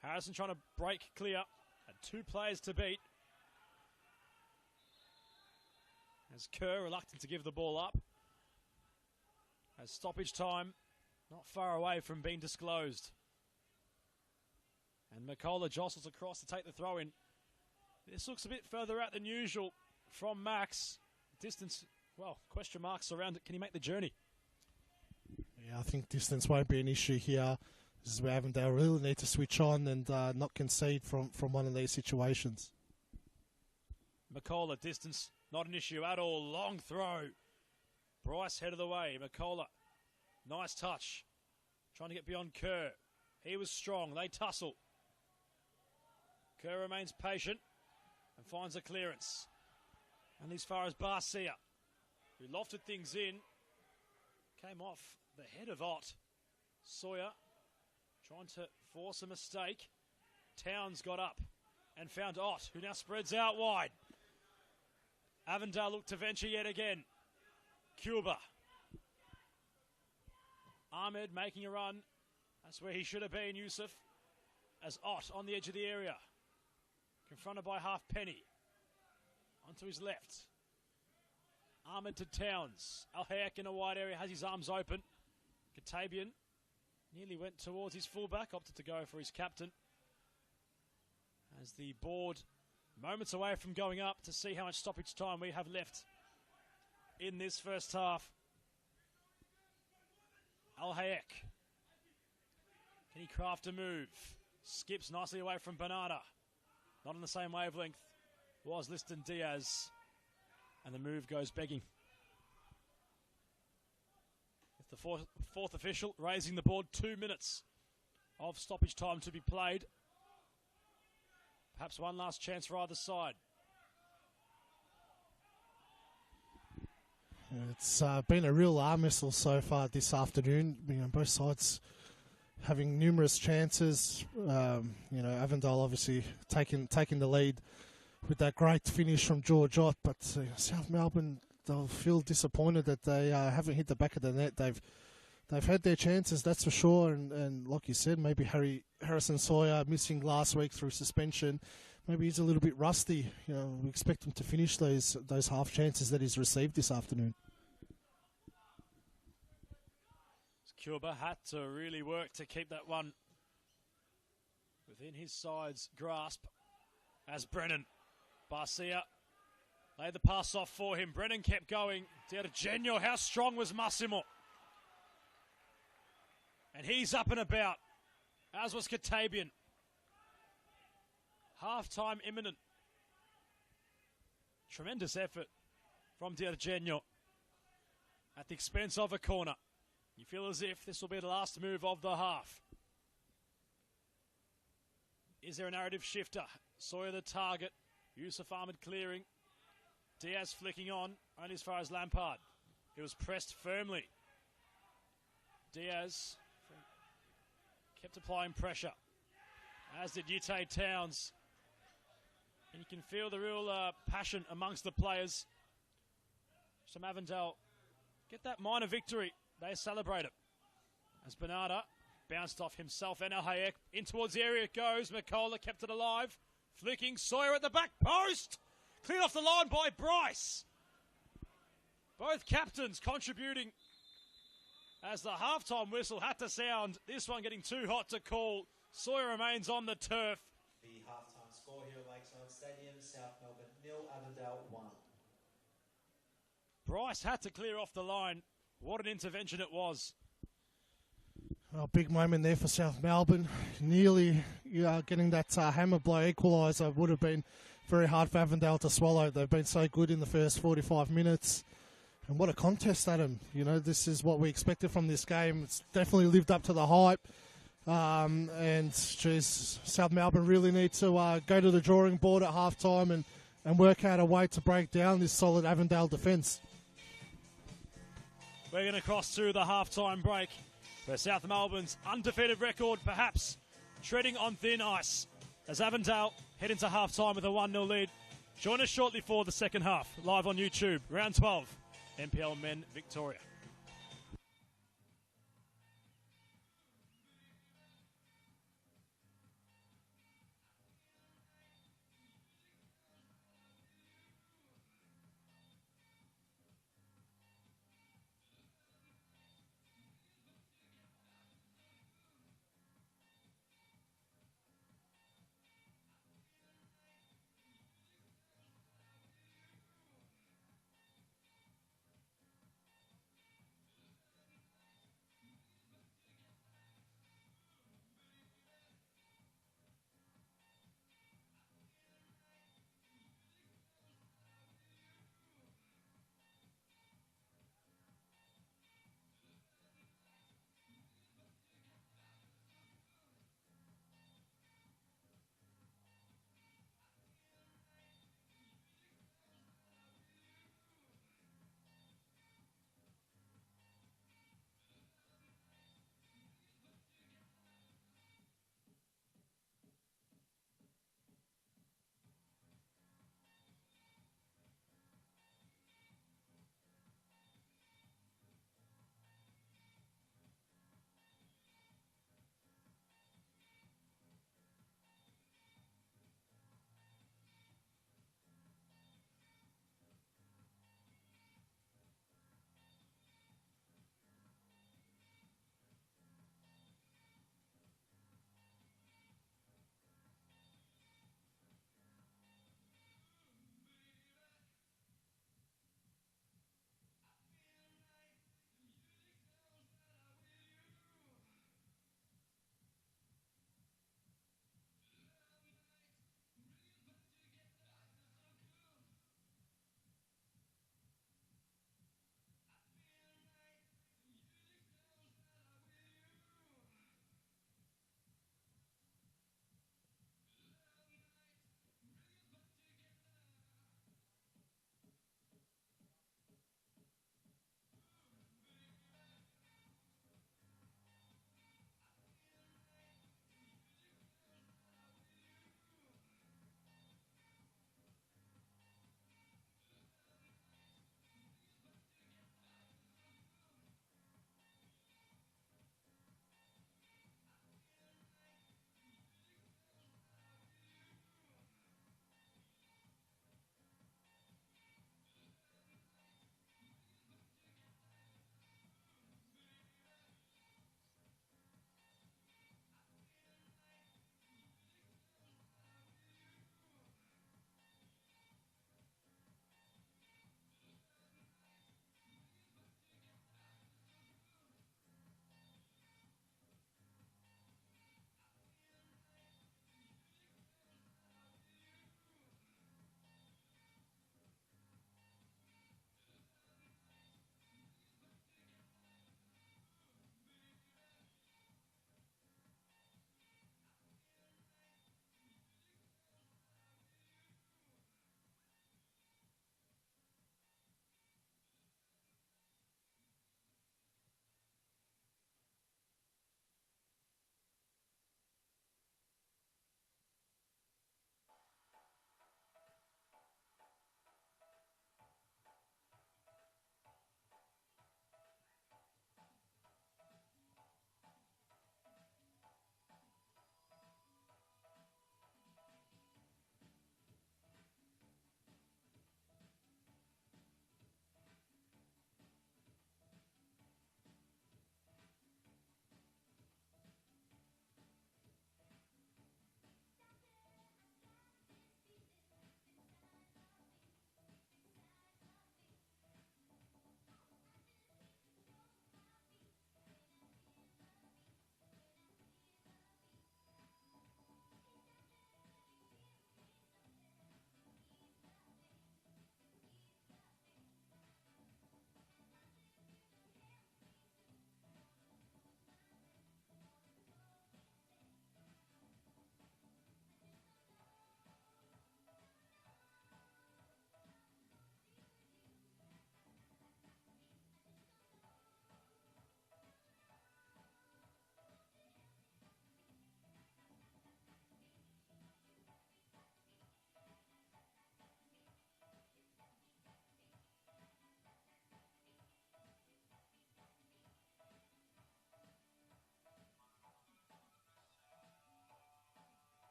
Harrison trying to break clear. Had two players to beat. As Kerr reluctant to give the ball up. As stoppage time not far away from being disclosed. And McCullough jostles across to take the throw in. This looks a bit further out than usual from Max. Distance, question marks around it. Can he make the journey? Yeah, I think distance won't be an issue here. This is where Avondale really need to switch on and not concede from one of these situations. McCullough, distance, not an issue at all. Long throw. Bryce head of the way. McCullough, nice touch. Trying to get beyond Kerr. He was strong. They tussle. Kerr remains patient and finds a clearance. And as far as Barcia, who lofted things in, came off the head of Ott. Sawyer trying to force a mistake. Towns got up and found Ott, who now spreads out wide. Avondale looked to venture yet again. Cuba. Ahmed making a run. That's where he should have been, Yusuf. As Ott on the edge of the area. Confronted by Halfpenny. Onto his left. Ahmed to Towns. Alhayek in a wide area, has his arms open. Katabian nearly went towards his fullback, opted to go for his captain. As the board moments away from going up to see how much stoppage time we have left in this first half. Alhayek. Can he craft a move? Skips nicely away from Bernarda. Not on the same wavelength. Was Liston Diaz. And the move goes begging. With the fourth official raising the board, 2 minutes of stoppage time to be played. Perhaps one last chance for either side. It's been a real arm wrestle so far this afternoon. Both sides having numerous chances. Avondale obviously taking the lead with that great finish from George Ott, but South Melbourne, they'll feel disappointed that they haven't hit the back of the net. They've had their chances, that's for sure, and like you said, maybe Harrison Sawyer missing last week through suspension. Maybe he's a little bit rusty. We expect him to finish those half chances that he's received this afternoon. Cuba had to really work to keep that one within his side's grasp as Brennan Barcia laid the pass off for him. Brennan kept going. Genio, how strong was Massimo? And he's up and about, as was Katabian. Half-time imminent. Tremendous effort from Genio at the expense of a corner. You feel as if this will be the last move of the half. Is there a narrative shifter? Sawyer the target. Yusuf Ahmed clearing. Diaz flicking on, only as far as Lampard. He was pressed firmly. Diaz kept applying pressure, as did Yute Towns. And you can feel the real passion amongst the players. Some Avondale get that minor victory. They celebrate it. As Bernarda bounced off himself and Hayek. In towards the area it goes. McCullough kept it alive. Flicking Sawyer at the back post. Cleared off the line by Bryce. Both captains contributing as the halftime whistle had to sound. This one getting too hot to call. Sawyer remains on the turf. The halftime score here at Lakeside Stadium, South Melbourne 0, Avondale 1. Bryce had to clear off the line. What an intervention it was. A big moment there for South Melbourne. Nearly getting that hammer blow equalizer would have been very hard for Avondale to swallow. They've been so good in the first 45 minutes. And what a contest, Adam. This is what we expected from this game. It's definitely lived up to the hype. South Melbourne really need to go to the drawing board at halftime and work out a way to break down this solid Avondale defence. We're going to cross to the halftime break, where South Melbourne's undefeated record perhaps treading on thin ice as Avondale head into halftime with a 1-0 lead. Join us shortly for the second half, live on YouTube, round 12, NPL Men Victoria.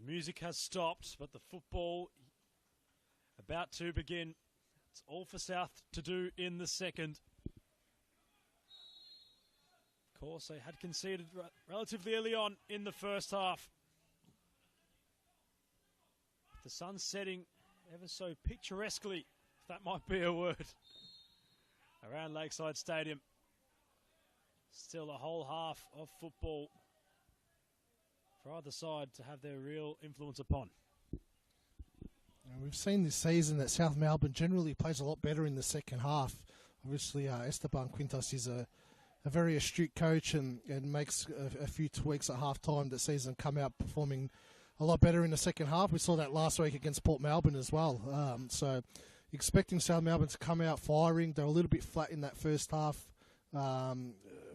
music has stopped, but the football about to begin. It's all for South to do in the second. Of course, they had conceded relatively early on in the first half. The sun setting ever so picturesquely, if that might be a word, around Lakeside Stadium. Still a whole half of football for either side to have their real influence upon. We've seen this season that South Melbourne generally plays a lot better in the second half. Obviously, Esteban Quintas is a very astute coach and makes a few tweaks at half-time that sees them come out performing a lot better in the second half. We saw that last week against Port Melbourne as well. So expecting South Melbourne to come out firing. They're a little bit flat in that first half.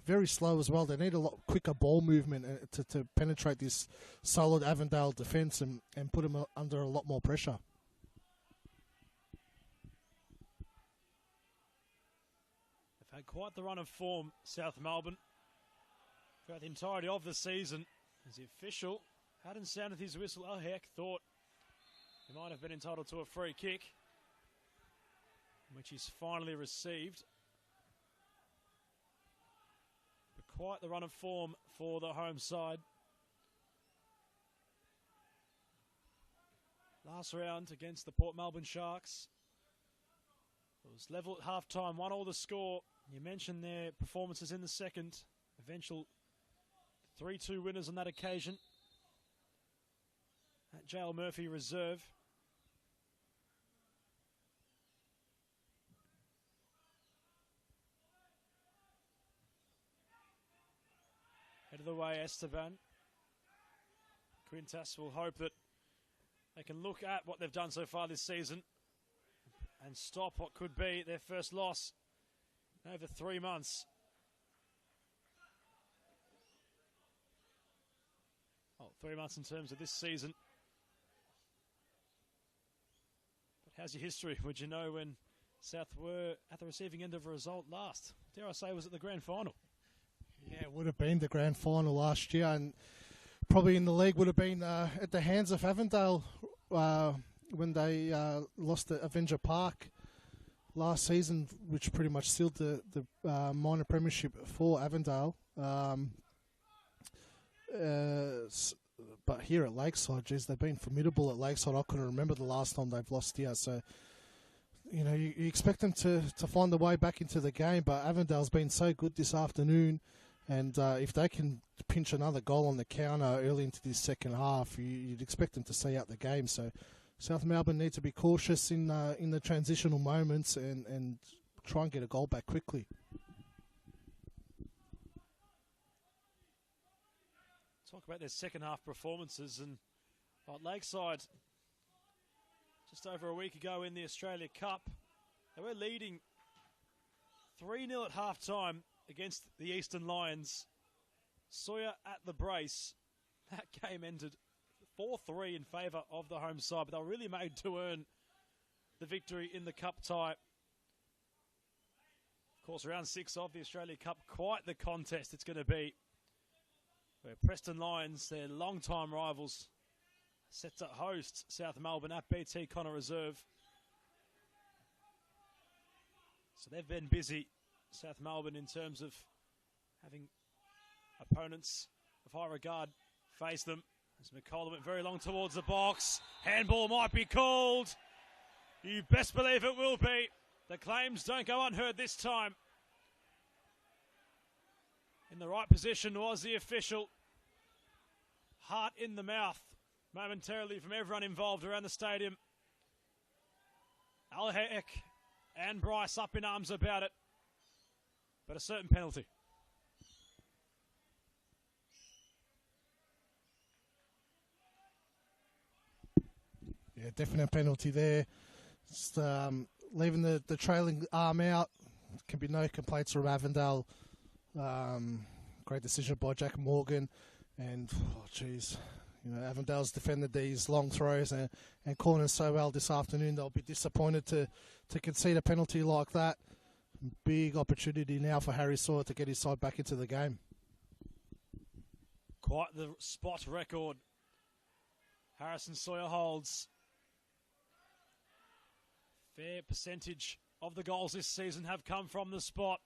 Very slow as well. They need a lot quicker ball movement to penetrate this solid Avondale defence and put them under a lot more pressure. They've had quite the run of form, South Melbourne, throughout the entirety of the season. As the official hadn't sounded his whistle, oh heck, thought he might have been entitled to a free kick, which he's finally received. But quite the run of form for the home side. Last round against the Port Melbourne Sharks, it was level at half-time, 1-1 the score. You mentioned their performances in the second, eventual 3-2 winners on that occasion at JL Murphy Reserve. Head of the way, Esteban. Quintas will hope that they can look at what they've done so far this season and stop what could be their first loss in over 3 months. Well, 3 months in terms of this season. But how's your history? Would you know when South were at the receiving end of a result last? Dare I say, was it the grand final? Yeah, it would have been the grand final last year, and probably in the league would have been at the hands of Avondale when they lost at Avenger Park last season, which pretty much sealed the minor premiership for Avondale. But here at Lakeside, geez, they've been formidable at Lakeside. I couldn't remember the last time they've lost here. So, you know, you expect them to find a way back into the game, but Avondale's been so good this afternoon. And if they can pinch another goal on the counter early into this second half, you'd expect them to see out the game. So South Melbourne need to be cautious in the transitional moments and try and get a goal back quickly. Talk about their second half performances, and Lakeside, just over a week ago in the Australia Cup, they were leading 3-0 at half time against the Eastern Lions. Sawyer at the brace. That game ended 4-3 in favour of the home side, but they were really made to earn the victory in the cup tie. Of course, round 6 of the Australia Cup, quite the contest it's going to be, where Preston Lions, their long-time rivals, set to host South Melbourne at BT Connor Reserve. So they've been busy, South Melbourne, in terms of having opponents of high regard face them. As McCullough went very long towards the box. Handball might be called. You best believe it will be. The claims don't go unheard this time. In the right position was the official. Heart in the mouth momentarily from everyone involved around the stadium. Alhek and Bryce up in arms about it. But a certain penalty. Yeah, definite penalty there. Just leaving the trailing arm out. Can be no complaints from Avondale. Great decision by Jack Morgan. And, oh, geez, you know, Avondale's defended these long throws and corners so well this afternoon. They'll be disappointed to concede a penalty like that. Big opportunity now for Harry Sawyer to get his side back into the game. Quite the spot record Harrison Sawyer holds. Fair percentage of the goals this season have come from the spot.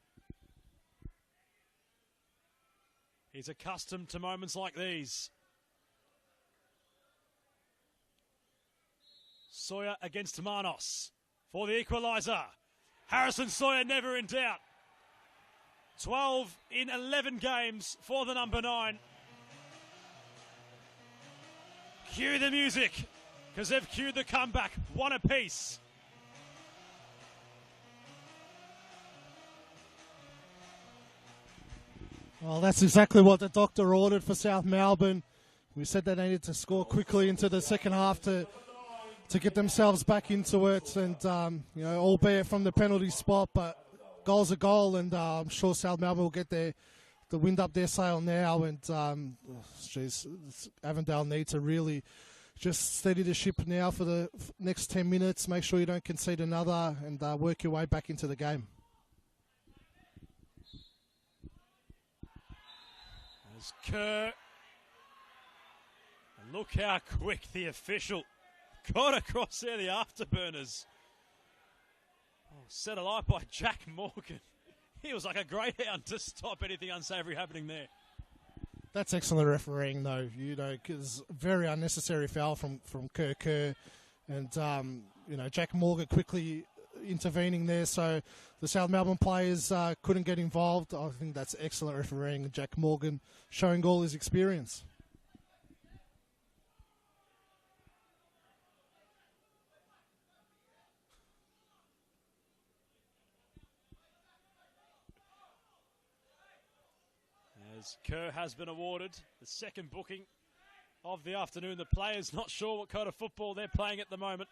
He's accustomed to moments like these. Sawyer against Manos for the equalizer. Harrison Sawyer never in doubt. 12 in 11 games for the number 9. Cue the music, because they've cued the comeback. One apiece. Well, that's exactly what the doctor ordered for South Melbourne. We said they needed to score quickly into the second half to get themselves back into it, and albeit from the penalty spot, but goal's a goal, and I'm sure South Melbourne will get the wind up their sail now, and Avondale need to really just steady the ship now for the next 10 minutes, make sure you don't concede another, and work your way back into the game. As Kerr, and look how quick the official got across there, the afterburners. Set alight by Jack Morgan. He was like a greyhound to stop anything unsavoury happening there. That's excellent refereeing, though. Because very unnecessary foul from Kerr, and Jack Morgan quickly intervening there, so the South Melbourne players couldn't get involved. I think that's excellent refereeing. Jack Morgan showing all his experience. As Kerr has been awarded the second booking of the afternoon. The players not sure what kind of football they're playing at the moment.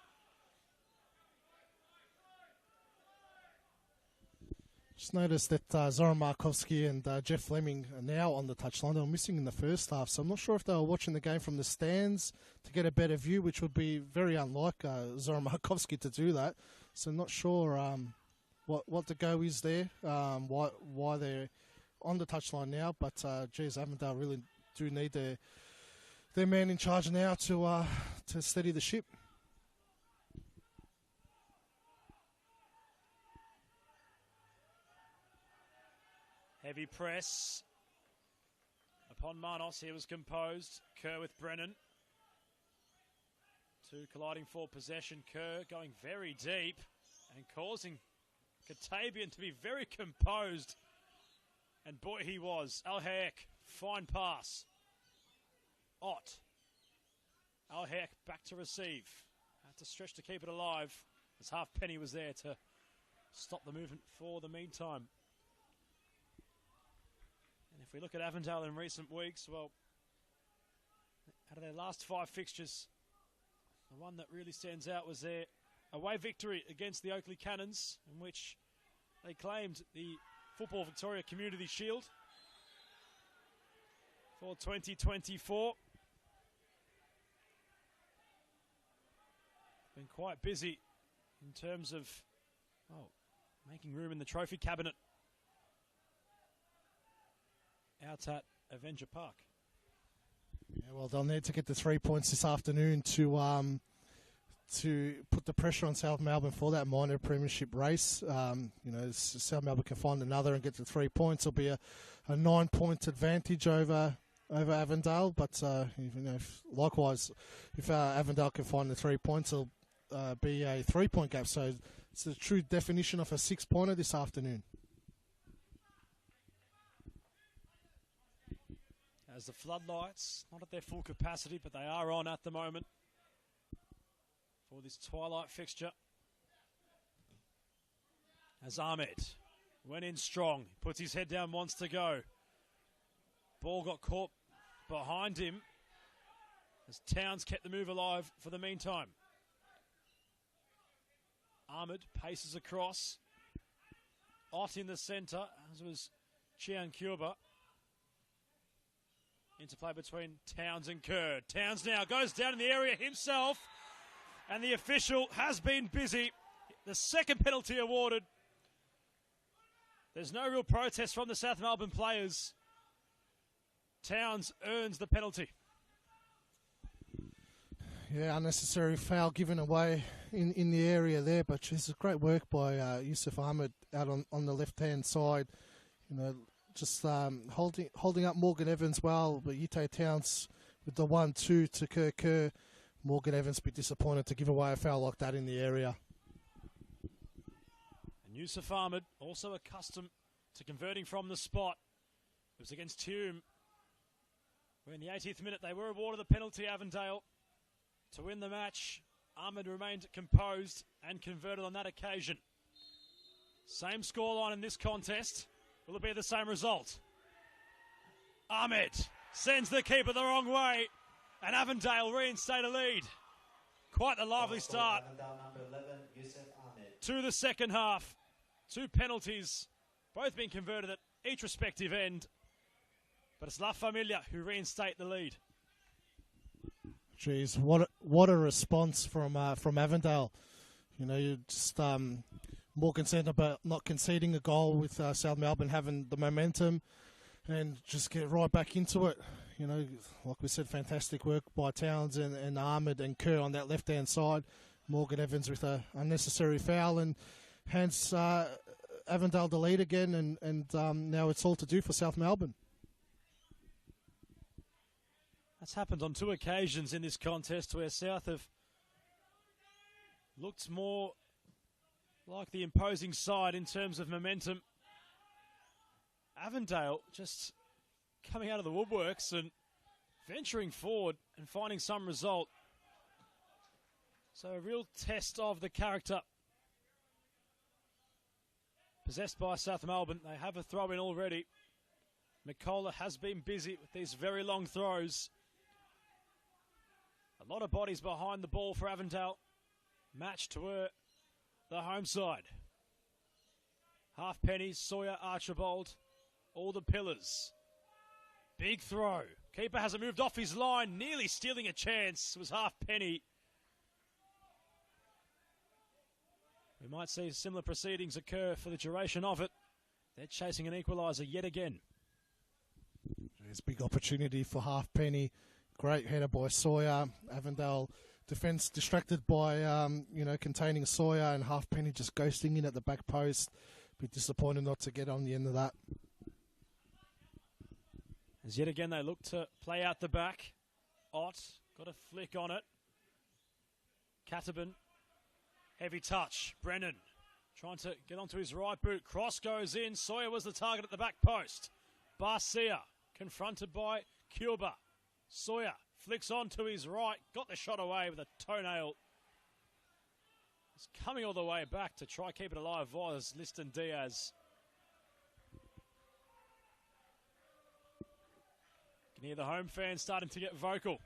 Just noticed that Zoran Markovsky and Jeff Fleming are now on the touchline. They were missing in the first half, so I'm not sure if they were watching the game from the stands to get a better view, which would be very unlike Zoran Markovsky to do that. So I'm not sure what the go is there, why they're on the touchline now. But Avondale really do need their man in charge now to steady the ship. Heavy press upon Manos. He was composed. Kerr with Brennan. Two colliding for possession. Kerr going very deep and causing Katabian to be very composed. And boy, he was. Al-Hayek, fine pass. Ott. Al-Hayek back to receive. Had to stretch to keep it alive, as Halfpenny was there to stop the movement for the meantime. And if we look at Avondale in recent weeks, well, out of their last 5 fixtures, the one that really stands out was their away victory against the Oakley Cannons, in which they claimed the Football Victoria Community Shield for 2024. Been quite busy in terms of making room in the trophy cabinet out at Avenger Park. Yeah, well, they'll need to get the 3 points this afternoon to put the pressure on South Melbourne for that minor premiership race. South Melbourne can find another and get the 3 points. It'll be a 9-point advantage over Avondale. But likewise, if Avondale can find the 3 points, it'll be a 3-point gap. So it's the true definition of a 6-pointer this afternoon. As the floodlights, not at their full capacity, but they are on at the moment for this twilight fixture. As Ahmed went in strong, puts his head down, wants to go. Ball got caught behind him as Towns kept the move alive for the meantime. Ahmed paces across. Ott in the centre, as was Chiang Cuba. Interplay between Towns and Kerr. Towns now goes down in the area himself, and the official has been busy. The second penalty awarded. There's no real protest from the South Melbourne players. Towns earns the penalty. Yeah, unnecessary foul given away in the area there, but geez, it's great work by Yusuf Ahmed out on the left-hand side. You know, just holding up Morgan Evans well, but Ute Towns with the 1-2 to Kerr. Morgan Evans be disappointed to give away a foul like that in the area. And Yusuf Ahmed, also accustomed to converting from the spot. It was against Hume, where in the 80th minute they were awarded the penalty, Avondale, to win the match. Ahmed remained composed and converted on that occasion. Same scoreline in this contest. Will it be the same result? Ahmed sends the keeper the wrong way, and Avondale reinstate a lead. Quite the lively start to the second half. 2 penalties, both being converted at each respective end. But it's La Familia who reinstate the lead. Jeez, what a response from Avondale. You know, you just more concerned about not conceding a goal with South Melbourne having the momentum and just get right back into it. You know, like we said, fantastic work by Towns and Ahmed and Kerr on that left-hand side. Morgan Evans with a unnecessary foul and hands Avondale the lead again, and now it's all to do for South Melbourne. That's happened on 2 occasions in this contest where South have looked more like the imposing side in terms of momentum. Avondale just coming out of the woodworks and venturing forward and finding some result. So a real test of the character possessed by South Melbourne. They have a throw in already. McCullough has been busy with these very long throws. A lot of bodies behind the ball for Avondale. Match to the home side. Halfpenny, Sawyer, Archibald, all the pillars. Big throw. Keeper hasn't moved off his line, nearly stealing a chance. It was Halfpenny. We might see similar proceedings occur for the duration of it. They're chasing an equalizer yet again. There's a big opportunity for Halfpenny. Great header by Sawyer. Avondale defence distracted by, containing Sawyer, and Halfpenny just ghosting in at the back post. Be disappointed not to get on the end of that. As yet again they look to play out the back. Ott got a flick on it. Catabin, heavy touch. Brennan trying to get onto his right boot. Cross goes in. Sawyer was the target at the back post. Barcia confronted by Cuba. Sawyer flicks on to his right. Got the shot away with a toenail. He's coming all the way back to try keep it alive was Liston Diaz. You can hear the home fans starting to get vocal.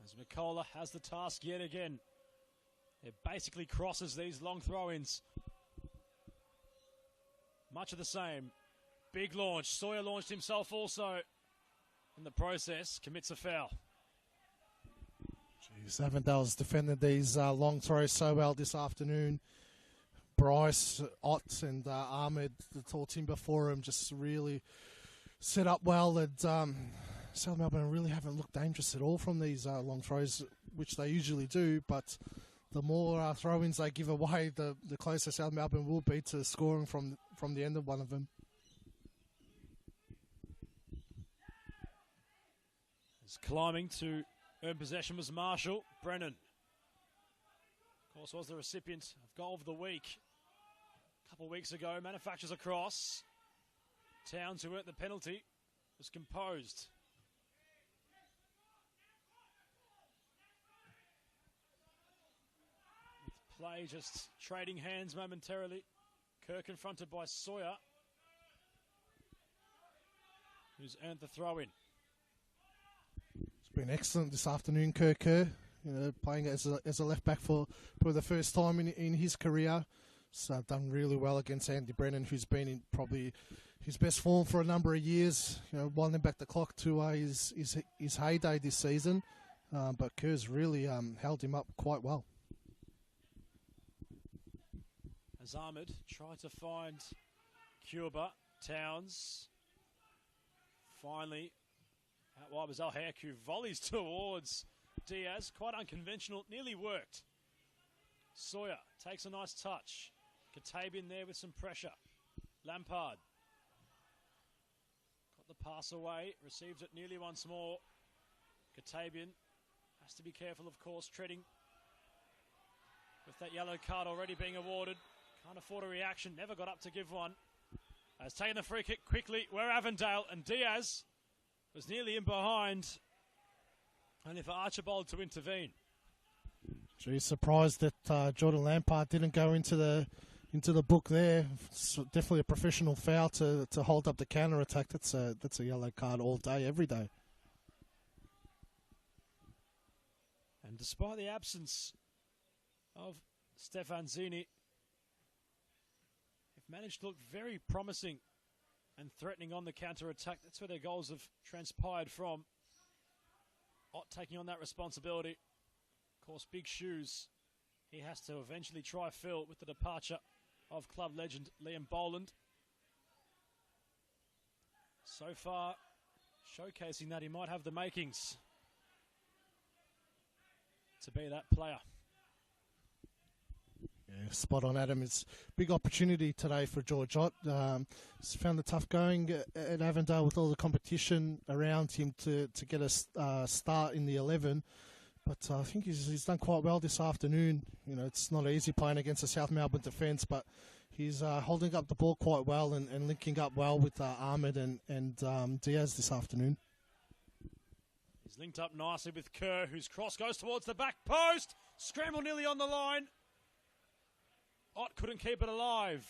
As McCullough has the task yet again. It basically crosses these long throw-ins. Much of the same. Big launch. Sawyer launched himself also. In the process, commits a foul. Jeez, Avondale's defended these long throws so well this afternoon. Bryce, Ott and Ahmed, the tall timber for him, just really set up well. And South Melbourne really haven't looked dangerous at all from these long throws, which they usually do. But the more throw-ins they give away, the closer South Melbourne will be to scoring from the end of one of them. As climbing to earn possession was Marshall. Brennan, of course, was the recipient of Goal of the Week a couple of weeks ago. Manufactures a cross. Towns, who earned the penalty, was composed. With play just trading hands momentarily. Kerr confronted by Sawyer, who's earned the throw-in. Been excellent this afternoon, Kerr. Playing as a left back for the first time in his career. So done really well against Andy Brennan, who's been in probably his best form for a number of years. Winding back the clock to his heyday this season. But Kerr's really held him up quite well. As Ahmed tried to find Cuba, Towns finally, out wide was Alhaku. Volleys towards Diaz. Quite unconventional. Nearly worked. Sawyer takes a nice touch. Katabian there with some pressure. Lampard. Got the pass away. Receives it nearly once more. Katabian has to be careful, of course, treading with that yellow card already being awarded. Can't afford a reaction. Never got up to give one. Has taken the free kick quickly. We're Avondale, and Diaz was nearly in behind. Only for Archibald to intervene. Gee, surprised that Jordan Lampard didn't go into the book there. It's definitely a professional foul to hold up the counter attack. That's a yellow card all day, every day. And despite the absence of Stefan Zini, they've managed to look very promising and threatening on the counter attack. That's where their goals have transpired from. Ott taking on that responsibility. Of course, big shoes he has to eventually try fill with the departure of club legend Liam Boland. So far, showcasing that he might have the makings to be that player. Yeah, spot on, Adam. It's a big opportunity today for George Ott. He's found it tough going at Avondale with all the competition around him to get a start in the 11. But I think he's done quite well this afternoon. You know, it's not easy playing against the South Melbourne defence, but he's holding up the ball quite well and linking up well with Ahmed and Diaz this afternoon. He's linked up nicely with Kerr, whose cross goes towards the back post. Scramble nearly on the line. Ott couldn't keep it alive.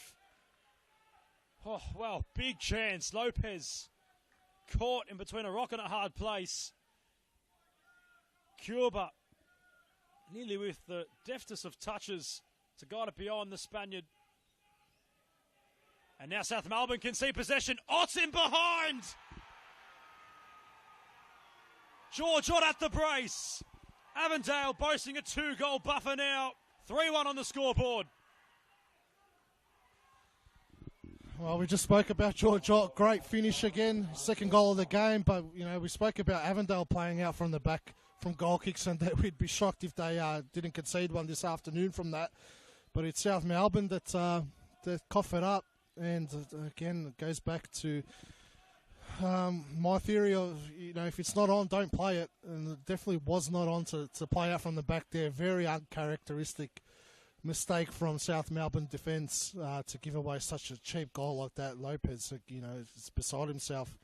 Oh, well, big chance. Lopez caught in between a rock and a hard place. Cuba nearly with the deftest of touches to guide it beyond the Spaniard. And now South Melbourne can see possession. Ott's in behind. George Ott at the brace. Avondale boasting a 2-goal buffer now. 3-1 on the scoreboard. Well, we just spoke about George Ott. Great finish again. Second goal of the game. But, you know, we spoke about Avondale playing out from the back from goal kicks, and that we'd be shocked if they didn't concede one this afternoon from that. But it's South Melbourne that cough it up. And, again, it goes back to my theory of, you know, if it's not on, don't play it. And it definitely was not on to play out from the back there. Very uncharacteristic mistake from South Melbourne defence to give away such a cheap goal like that. Lopez, you know, is beside himself.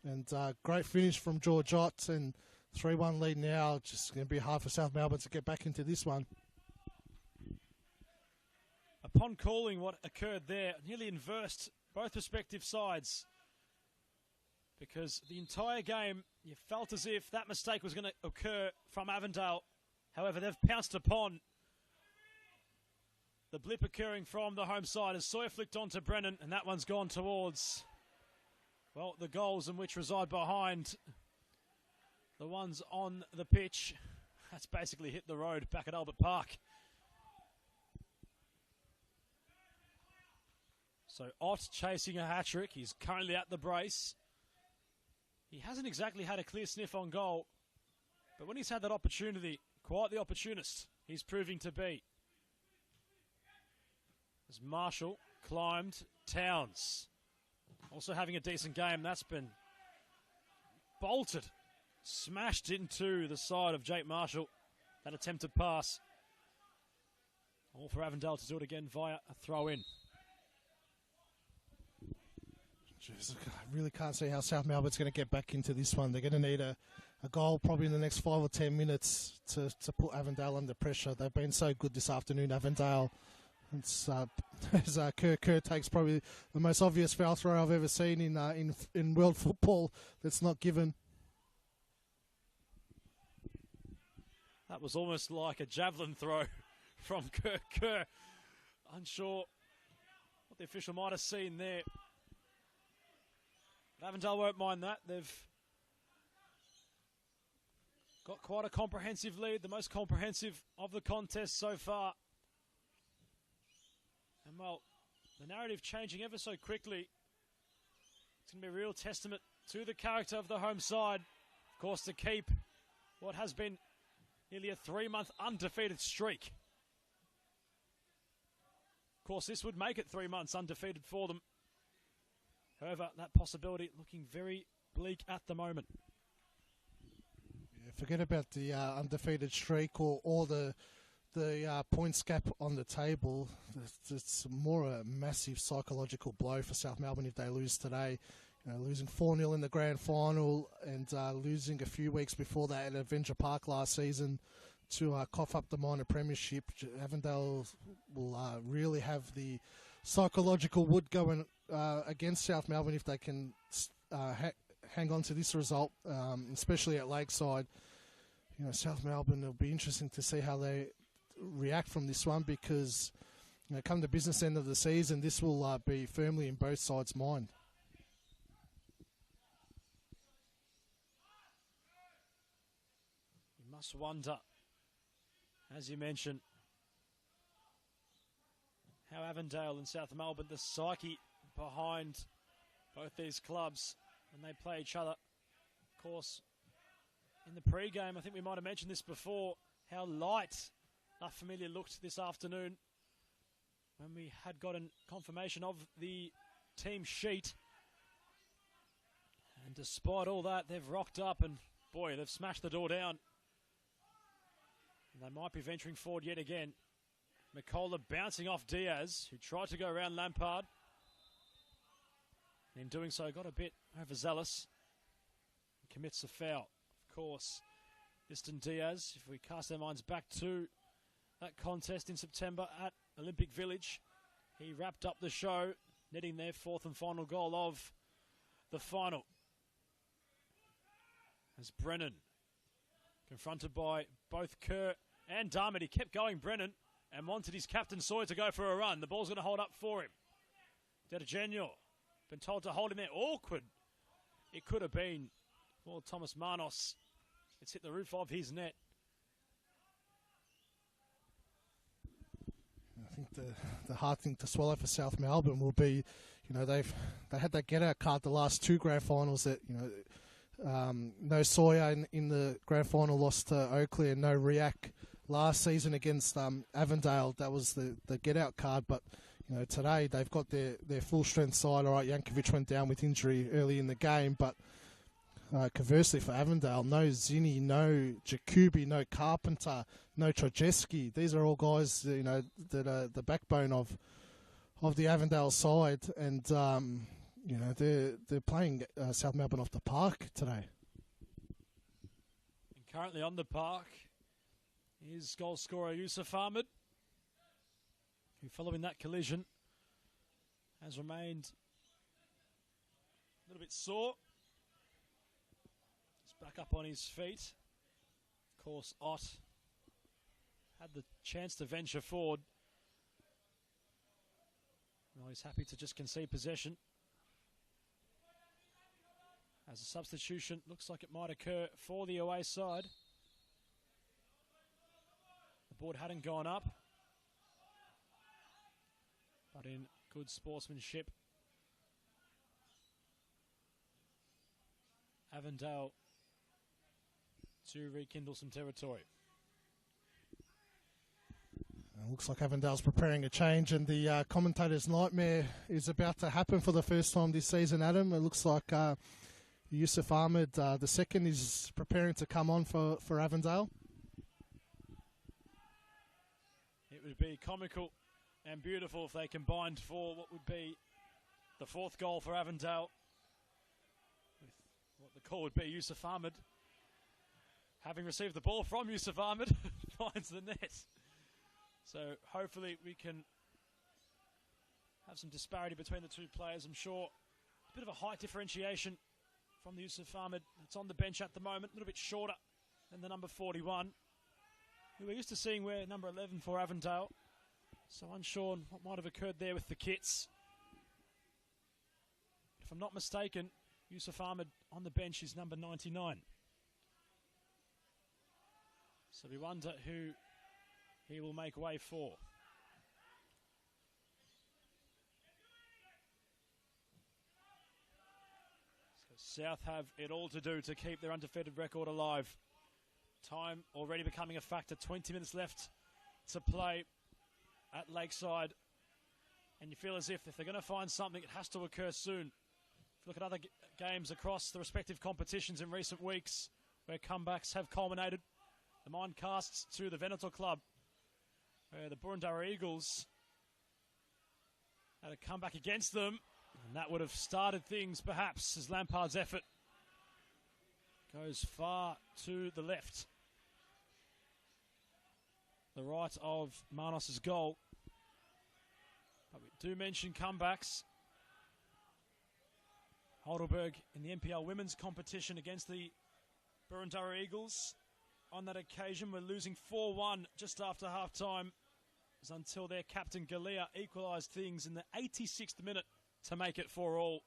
And great finish from George Ott, and 3-1 lead now. Just going to be hard for South Melbourne to get back into this one. Upon calling what occurred there, nearly inversed both respective sides. Because the entire game, you felt as if that mistake was going to occur from Avondale. However, they've pounced upon the blip occurring from the home side as Sawyer flicked on to Brennan, and that one's gone towards, well, the goals in which reside behind the ones on the pitch. That's basically hit the road back at Albert Park. So Ott chasing a hat-trick. He's currently at the brace. He hasn't exactly had a clear sniff on goal, but when he's had that opportunity, quite the opportunist he's proving to be. As Marshall climbed, Towns also having a decent game. That's been bolted, smashed into the side of Jake Marshall. That attempted pass. All for Avondale to do it again via a throw-in. Jeez, I really can't see how South Melbourne's going to get back into this one. They're going to need a goal probably in the next 5 or 10 minutes to put Avondale under pressure. They've been so good this afternoon, Avondale. It's as Kerr takes probably the most obvious foul throw I've ever seen in world football that's not given. That was almost like a javelin throw from Kerr. Unsure what the official might have seen there. But Avondale won't mind that. They've got quite a comprehensive lead, the most comprehensive of the contest so far. And well, the narrative changing ever so quickly. It's going to be a real testament to the character of the home side. Of course, to keep what has been nearly a 3-month undefeated streak. Of course, this would make it 3 months undefeated for them. However, that possibility looking very bleak at the moment. Yeah, forget about the undefeated streak or the points gap on the table. It's more a massive psychological blow for South Melbourne if they lose today. You know, losing 4-0 in the grand final and losing a few weeks before that at Avenger Park last season to cough up the minor premiership. Avondale will really have the psychological wood going against South Melbourne if they can hang on to this result, especially at Lakeside. You know, South Melbourne, it'll be interesting to see how they react from this one because, you know, come the business end of the season, this will be firmly in both sides' mind. You must wonder, as you mentioned, how Avondale and South Melbourne, the psyche behind both these clubs when they play each other. Of course, in the pre-game, I think we might have mentioned this before, how light La Familia looked this afternoon when we had gotten confirmation of the team sheet. And despite all that, they've rocked up and, boy, they've smashed the door down. And they might be venturing forward yet again. McCullough bouncing off Diaz, who tried to go around Lampard. And in doing so, got a bit overzealous. And commits a foul. Of course, Liston Diaz, if we cast our minds back to that contest in September at Olympic Village, he wrapped up the show, netting their 4th and final goal of the final. As Brennan, confronted by both Kerr and Darmid, he kept going, Brennan, and wanted his captain Sawyer to go for a run. The ball's going to hold up for him. Dedegenio, been told to hold him there. Awkward. It could have been for Thomas Manos. It's hit the roof of his net. I think the hard thing to swallow for South Melbourne will be, you know, they had that get-out card the last 2 grand finals that, you know, no Sawyer in the grand final lost to Oakley and no Riak last season against Avondale. That was the get-out card, but you know, today they've got their full-strength side. All right, Jankovic went down with injury early in the game, but conversely for Avondale, no Zinni, no Jacoby, no Carpenter, no Trojeski. These are all guys, you know, that are the backbone of the Avondale side, and you know, they're playing South Melbourne off the park today. And currently on the park is goal scorer Yusuf Ahmed, who, following that collision, has remained a little bit sore. He's back up on his feet. Of course, Ott had the chance to venture forward. Well, he's happy to just concede possession. As a substitution, looks like it might occur for the away side. The board hadn't gone up, but in good sportsmanship, Avondale to rekindle some territory. Looks like Avondale's preparing a change, and the commentator's nightmare is about to happen for the first time this season, Adam. It looks like Yusuf Ahmed, the second, is preparing to come on for Avondale. It would be comical and beautiful if they combined for what would be the 4th goal for Avondale, with what the call would be Yusuf Ahmed, having received the ball from Yusuf Ahmed, finds the net. So hopefully we can have some disparity between the two players. I'm sure a bit of a height differentiation from the Yusuf Ahmed that's on the bench at the moment, a little bit shorter than the number 41, who we're used to seeing wear number 11 for Avondale. So unsure on what might have occurred there with the kits. If I'm not mistaken, Yusuf Ahmed on the bench is number 99. So we wonder who he will make way for. South have it all to do to keep their undefeated record alive. Time already becoming a factor. 20 minutes left to play at Lakeside. And you feel as if they're going to find something, it has to occur soon. If you look at other games across the respective competitions in recent weeks where comebacks have culminated, the mind casts to the Avendale club, where the Avondale Eagles had a comeback against them, and that would have started things perhaps as Lampard's effort goes far to the left. The right of Manos's goal. But we do mention comebacks. Heidelberg in the NPL women's competition against the Avondale Eagles. On that occasion, we're losing 4-1 just after half-time. It was until their captain Galea equalised things in the 86th minute to make it 4-4.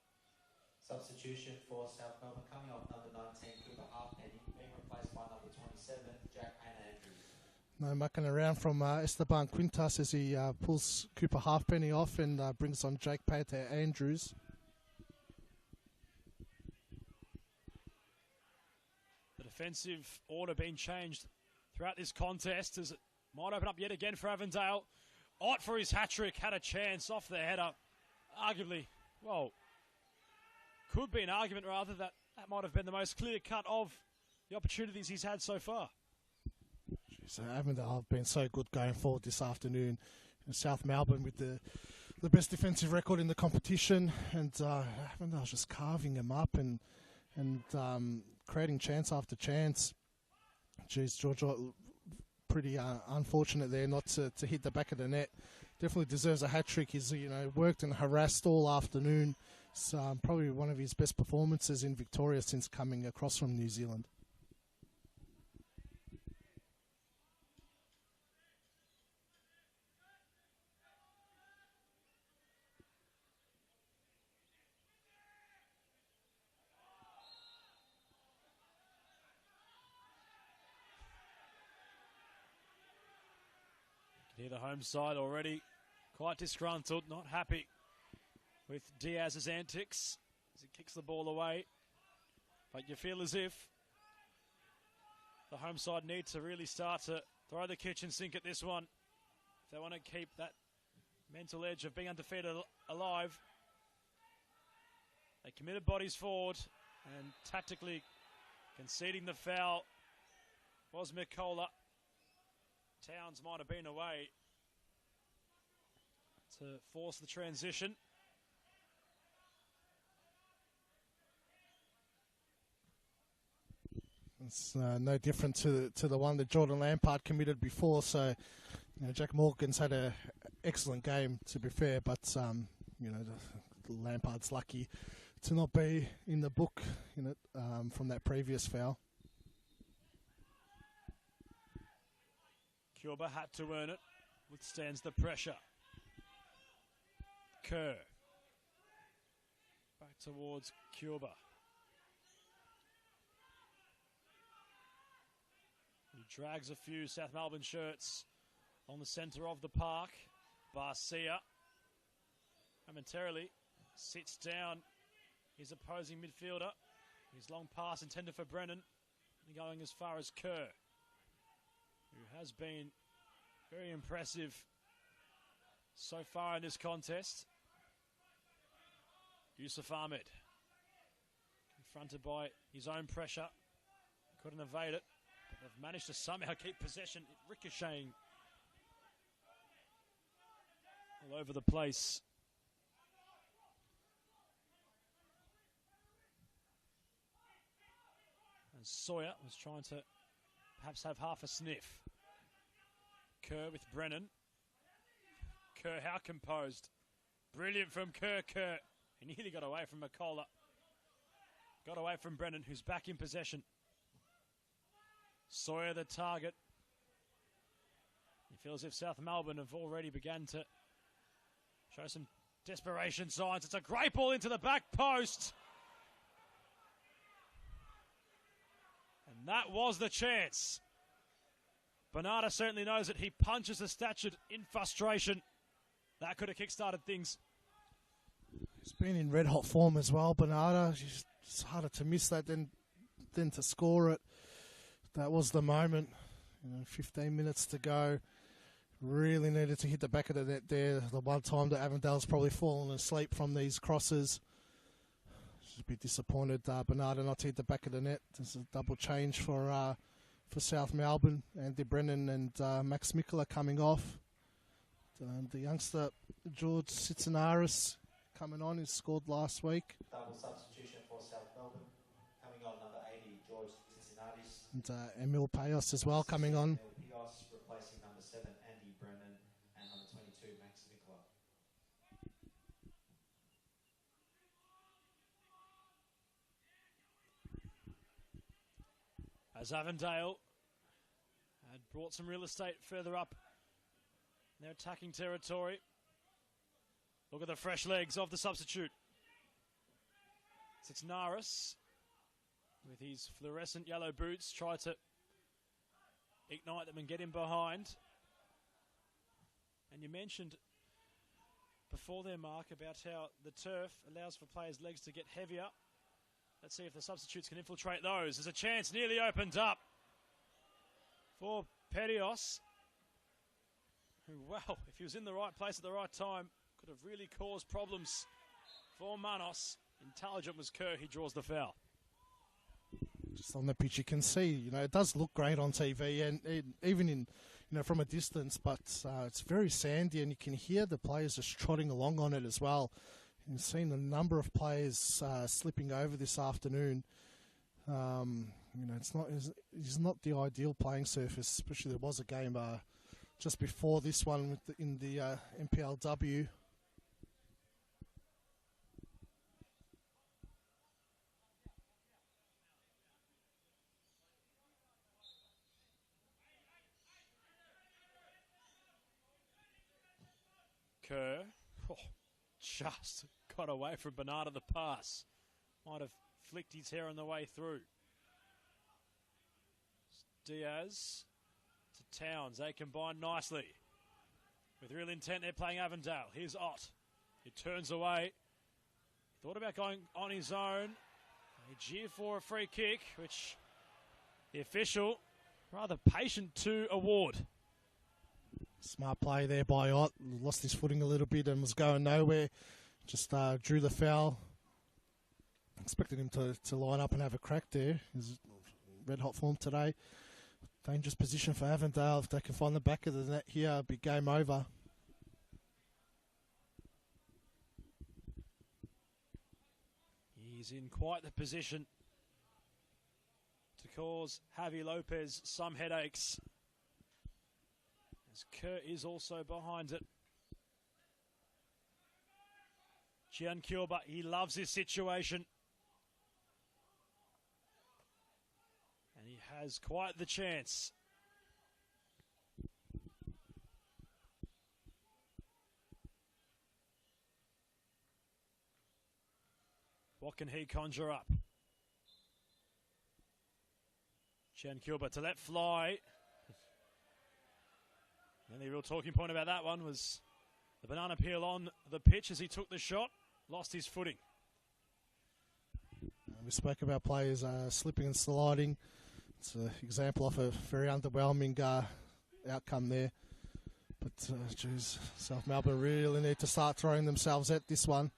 Substitution for South Melbourne coming off number 19, Cooper Halfpenny, being replaced by number 27, Jack Andrews. No mucking around from Esteban Quintas as he pulls Cooper Halfpenny off and brings on Jake Pate Andrews. The defensive order being changed throughout this contest as it might open up yet again for Avondale. Ott for his hat-trick, had a chance off the header. Arguably, well, could be an argument rather that might have been the most clear cut of the opportunities he's had so far. Avondale have been so good going forward this afternoon. And South Melbourne with the best defensive record in the competition, and Avondale's just carving them up and creating chance after chance. Geez, George, pretty unfortunate there not to hit the back of the net. Definitely deserves a hat-trick. He's worked and harassed all afternoon. It's probably one of his best performances in Victoria since coming across from New Zealand. Here the home side already quite disgruntled, not happy with Diaz's antics as he kicks the ball away. But you feel as if the home side need to really start to throw the kitchen sink at this one if they want to keep that mental edge of being undefeated alive. They committed bodies forward and tactically conceding the foul was Mikola. Towns might have been away to force the transition. It's no different to the one that Jordan Lampard committed before. So, Jack Morgan's had an excellent game, to be fair, but Lampard's lucky to not be in the book, from that previous foul. Cuba had to earn it, withstands the pressure. Kerr. Back towards Cuba. He drags a few South Melbourne shirts on the centre of the park. Barcia momentarily sits down his opposing midfielder. His long pass intended for Brennan, going as far as Kerr, who has been very impressive so far in this contest. Yusuf Ahmed, confronted by his own pressure, couldn't evade it, but they've managed to somehow keep possession, ricocheting all over the place. And Sawyer was trying to perhaps have half a sniff. Kerr with Brennan. Kerr, how composed. Brilliant from Kerr. He nearly got away from McCullough. Got away from Brennan, who's back in possession. Sawyer the target. It feels as if South Melbourne have already begun to show some desperation signs. It's a great ball into the back post. And that was the chance. Bernardo certainly knows it. He punches the statue in frustration. That could have kick-started things. He's been in red-hot form as well, Bernardo. He's It's harder to miss that than to score it. That was the moment. 15 minutes to go. Really needed to hit the back of the net there. The one time that Avondale's probably fallen asleep from these crosses. Just a bit disappointed. Bernardo not to hit the back of the net. There's a double change for South Melbourne. Andy Brennan and Max Mikula coming off. The youngster George Sitsinaris coming on. He scored last week. Double substitution for South Melbourne. Coming on, number 80, George Cincinnati. And Emil Payos as well coming on. Emil Payos replacing number 7, Andy Brennan, and number 22, Max Mikula. As Avondale had brought some real estate further up in their attacking territory. Look at the fresh legs of the substitute. It's Naris with his fluorescent yellow boots, try to ignite them and get him behind. And you mentioned before there, Mark, about how the turf allows for players' legs to get heavier. Let's see if the substitutes can infiltrate those. There's a chance nearly opened up for Perios, who, well, if he was in the right place at the right time, could have really caused problems for Manos. Intelligent was Kerr, he draws the foul. Just on the pitch you can see, it does look great on TV and even in, from a distance, but it's very sandy and you can hear the players just trotting along on it as well. You've seen a number of players slipping over this afternoon. It's not the ideal playing surface, especially there was a game just before this one in the NPLW. Kerr, just got away from Bernardo the pass. Might have flicked his hair on the way through. Diaz to Towns. They combine nicely. With real intent, they're playing Avondale. Here's Ott. He turns away. Thought about going on his own. They jeer for a free kick, which the official rather patient to award. Smart play there by Ott. Lost his footing a little bit and was going nowhere. Just drew the foul. Expected him to line up and have a crack there. He's red hot form today. Dangerous position for Avondale. If they can find the back of the net here, it'll be game over. He's in quite the position to cause Javi Lopez some headaches. As Kerr is also behind it. Gian Curba, he loves this situation. And he has quite the chance. What can he conjure up? Gian Curba to let fly. And the real talking point about that one was the banana peel on the pitch as he took the shot, lost his footing. We spoke about players slipping and sliding. It's an example of a very underwhelming outcome there. But, geez, South Melbourne really need to start throwing themselves at this one.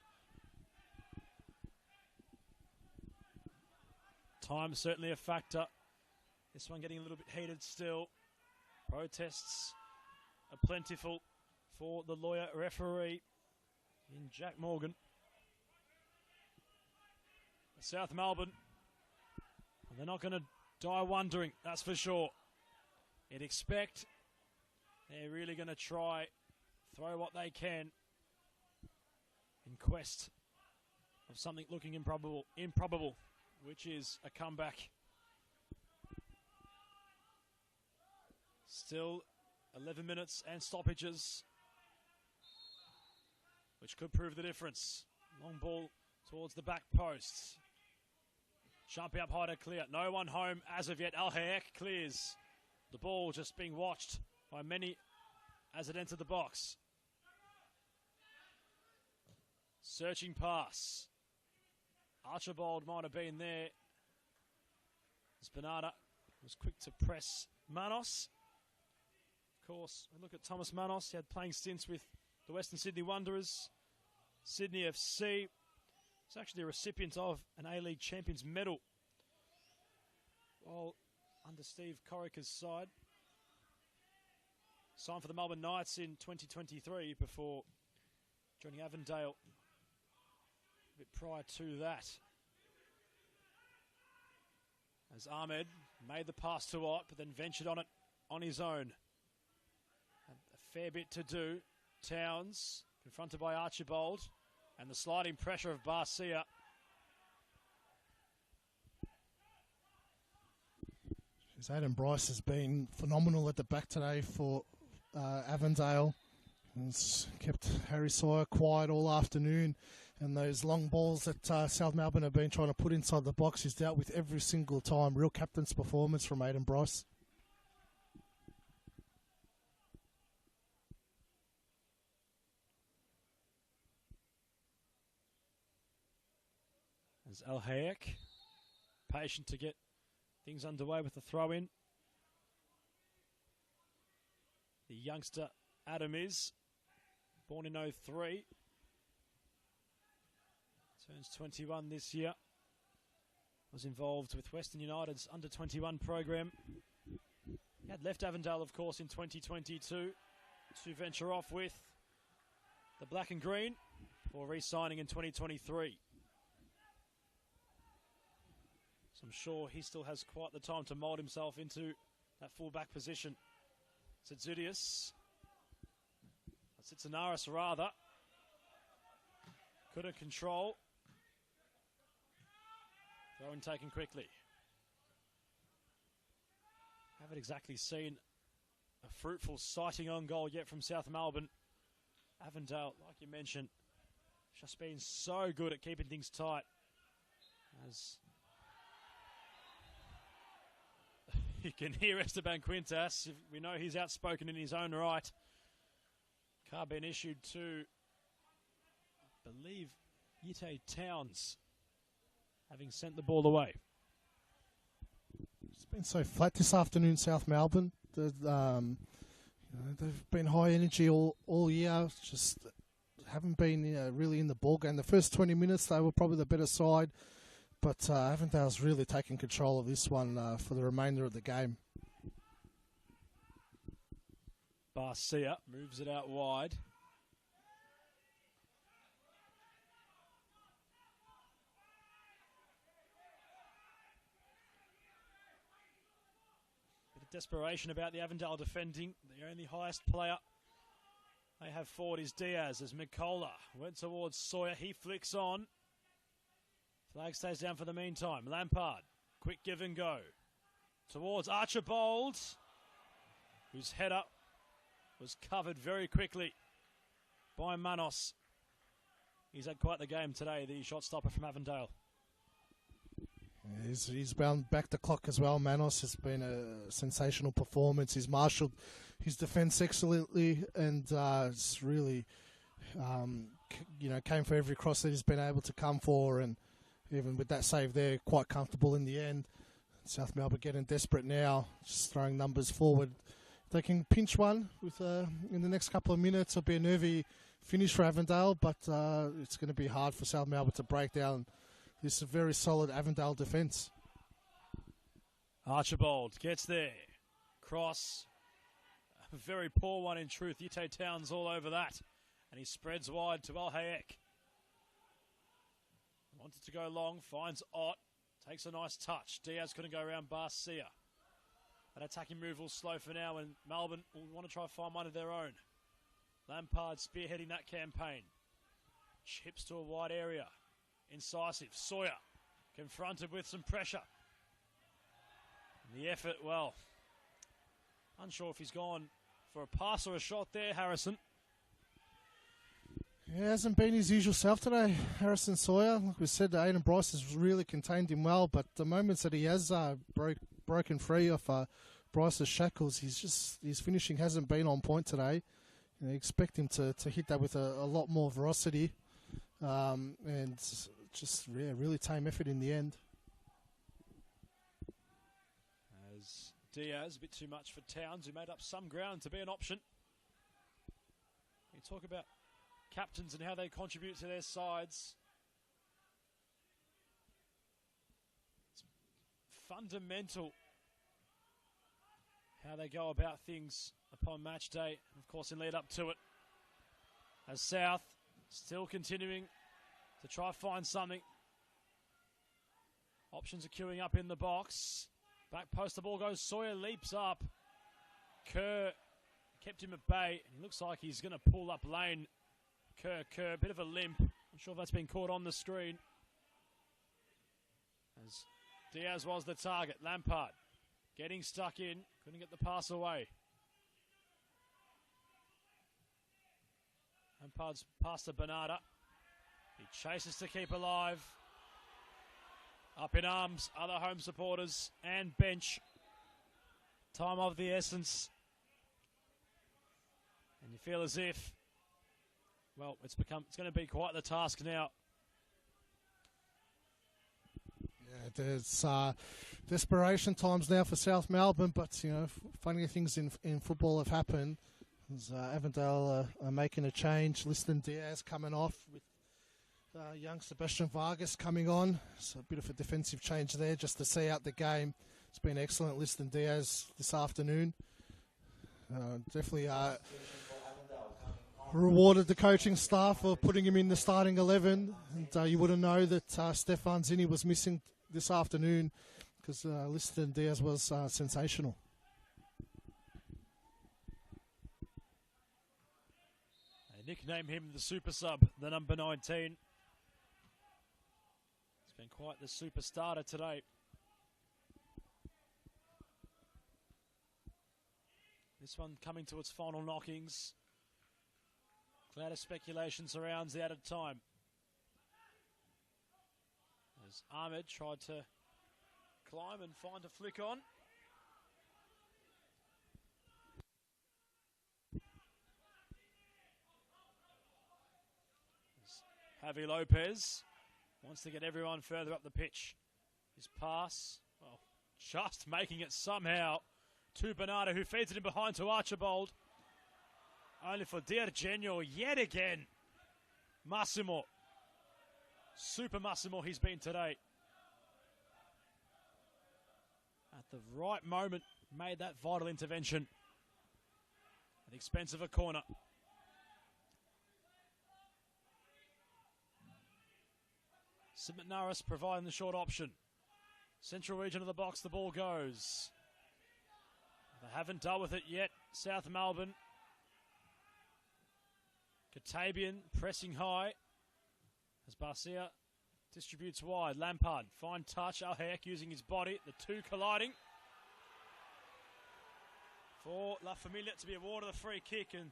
Time certainly a factor. This one getting a little bit heated still. Protests are plentiful for the lawyer referee in Jack Morgan. South Melbourne, they're not going to die wondering, that's for sure. You'd expect they're really going to try, throw what they can in quest of something looking improbable, which is a comeback. Still 11 minutes and stoppages, which could prove the difference. Long ball towards the back post. Jumping up high to clear. No one home as of yet. Al Hayek clears. The ball just being watched by many as it entered the box. Searching pass. Archibald might have been there. Spanada was quick to press Manos. Of course, we look at Thomas Manos. He had playing stints with the Western Sydney Wanderers, Sydney FC. He's actually a recipient of an A-League Champions Medal while under Steve Corica's side. Signed for the Melbourne Knights in 2023 before joining Avondale a bit prior to that. As Ahmed made the pass to Ott, but then ventured on it on his own. And a fair bit to do. Towns confronted by Archibald and the sliding pressure of Barcia. Aidan Bryce has been phenomenal at the back today for Avondale. He's kept Harry Sawyer quiet all afternoon, and those long balls that South Melbourne have been trying to put inside the box, he's dealt with every single time. Real captain's performance from Aidan Bryce. As Al Hayek, patient to get things underway with the throw-in. The youngster Adam is born in 03. Turns 21 this year. Was involved with Western United's under-21 program. He had left Avondale, of course, in 2022 to venture off with the black and green before re-signing in 2023. So I'm sure he still has quite the time to mould himself into that full-back position. Tsudius. Sitsanaris rather. Couldn't control. Throw-in taken quickly. Haven't exactly seen a fruitful sighting on goal yet from South Melbourne. Avondale, like you mentioned, just been so good at keeping things tight. As you can hear Esteban Quintas. We know he's outspoken in his own right. Card being issued to, I believe, Yite Towns, having sent the ball away. It's been so flat this afternoon, South Melbourne. They've been high energy all year. Just haven't been really in the ball game. The first 20 minutes, they were probably the better side. But Avondale's really taking control of this one for the remainder of the game. Barcia moves it out wide. Bit of desperation about the Avondale defending. The only highest player they have forward is Diaz as Mikola went towards Sawyer. He flicks on. Flag stays down for the meantime. Lampard, quick give and go. Towards Archibald, whose header was covered very quickly by Manos. He's had quite the game today, the shot stopper from Avondale. He's bound back the clock as well. Manos has been a sensational performance. He's marshalled his defence excellently, and it's really, came for every cross that he's been able to come for, and even with that save there, quite comfortable in the end. South Melbourne getting desperate now, just throwing numbers forward. They can pinch one with in the next couple of minutes. It'll be a nervy finish for Avondale, but it's going to be hard for South Melbourne to break down this very solid Avondale defence. Archibald gets there. Cross. A very poor one in truth. Yite Towns all over that. And he spreads wide to Al Hayek. Wanted to go long, finds Ott, takes a nice touch. Diaz couldn't go around Barcia. That attacking move will slow for now, and Melbourne will want to try and find one of their own. Lampard spearheading that campaign. Chips to a wide area. Incisive. Sawyer confronted with some pressure. And the effort, well, unsure if he's gone for a pass or a shot there, Harrison. He hasn't been his usual self today, Harrison Sawyer. Like we said, Aidan Bryce has really contained him well, but the moments that he has broken free off Bryce's shackles, his finishing hasn't been on point today. You expect him to hit that with a lot more ferocity, and just really tame effort in the end. As Diaz, a bit too much for Towns, who made up some ground to be an option. You talk about captains and how they contribute to their sides. It's fundamental how they go about things upon match day, and of course in lead up to it. As South still continuing to try to find something. Options are queuing up in the box. Back post, the ball goes. Sawyer leaps up. Kerr kept him at bay. He looks like he's going to pull up lane. Kerr, bit of a limp. I'm sure if that's been caught on the screen. As Diaz was the target. Lampard getting stuck in. Couldn't get the pass away. Lampard's pass to Bernarda. He chases to keep alive. Up in arms, other home supporters and bench. Time of the essence. And you feel as if, well, it's going to be quite the task now. Yeah, there's desperation times now for South Melbourne, but funny things in football have happened. Avondale are making a change. Liston Diaz coming off with young Sebastian Vargas coming on. So a bit of a defensive change there just to see out the game. It's been excellent, Liston Diaz, this afternoon. Definitely rewarded the coaching staff for putting him in the starting 11. And you wouldn't know that Stefan Zinni was missing this afternoon because Liston Diaz was sensational. They nickname him the super sub, the number 19. It's been quite the super starter today. This one coming to its final knockings. Cloud of speculation surrounds the added time. As Ahmed tried to climb and find a flick on. As Javi Lopez wants to get everyone further up the pitch. His pass, well, just making it somehow to Bernardo, who feeds it in behind to Archibald. Only for D'Argenio yet again. Massimo. Super Massimo he's been today. At the right moment, made that vital intervention. At the expense of a corner. Simit Naris providing the short option. Central region of the box, the ball goes. They haven't dealt with it yet, South Melbourne. Katabian pressing high as Barcia distributes wide. Lampard, fine touch. Alhayek using his body. The two colliding. For La Familia to be awarded a free kick. And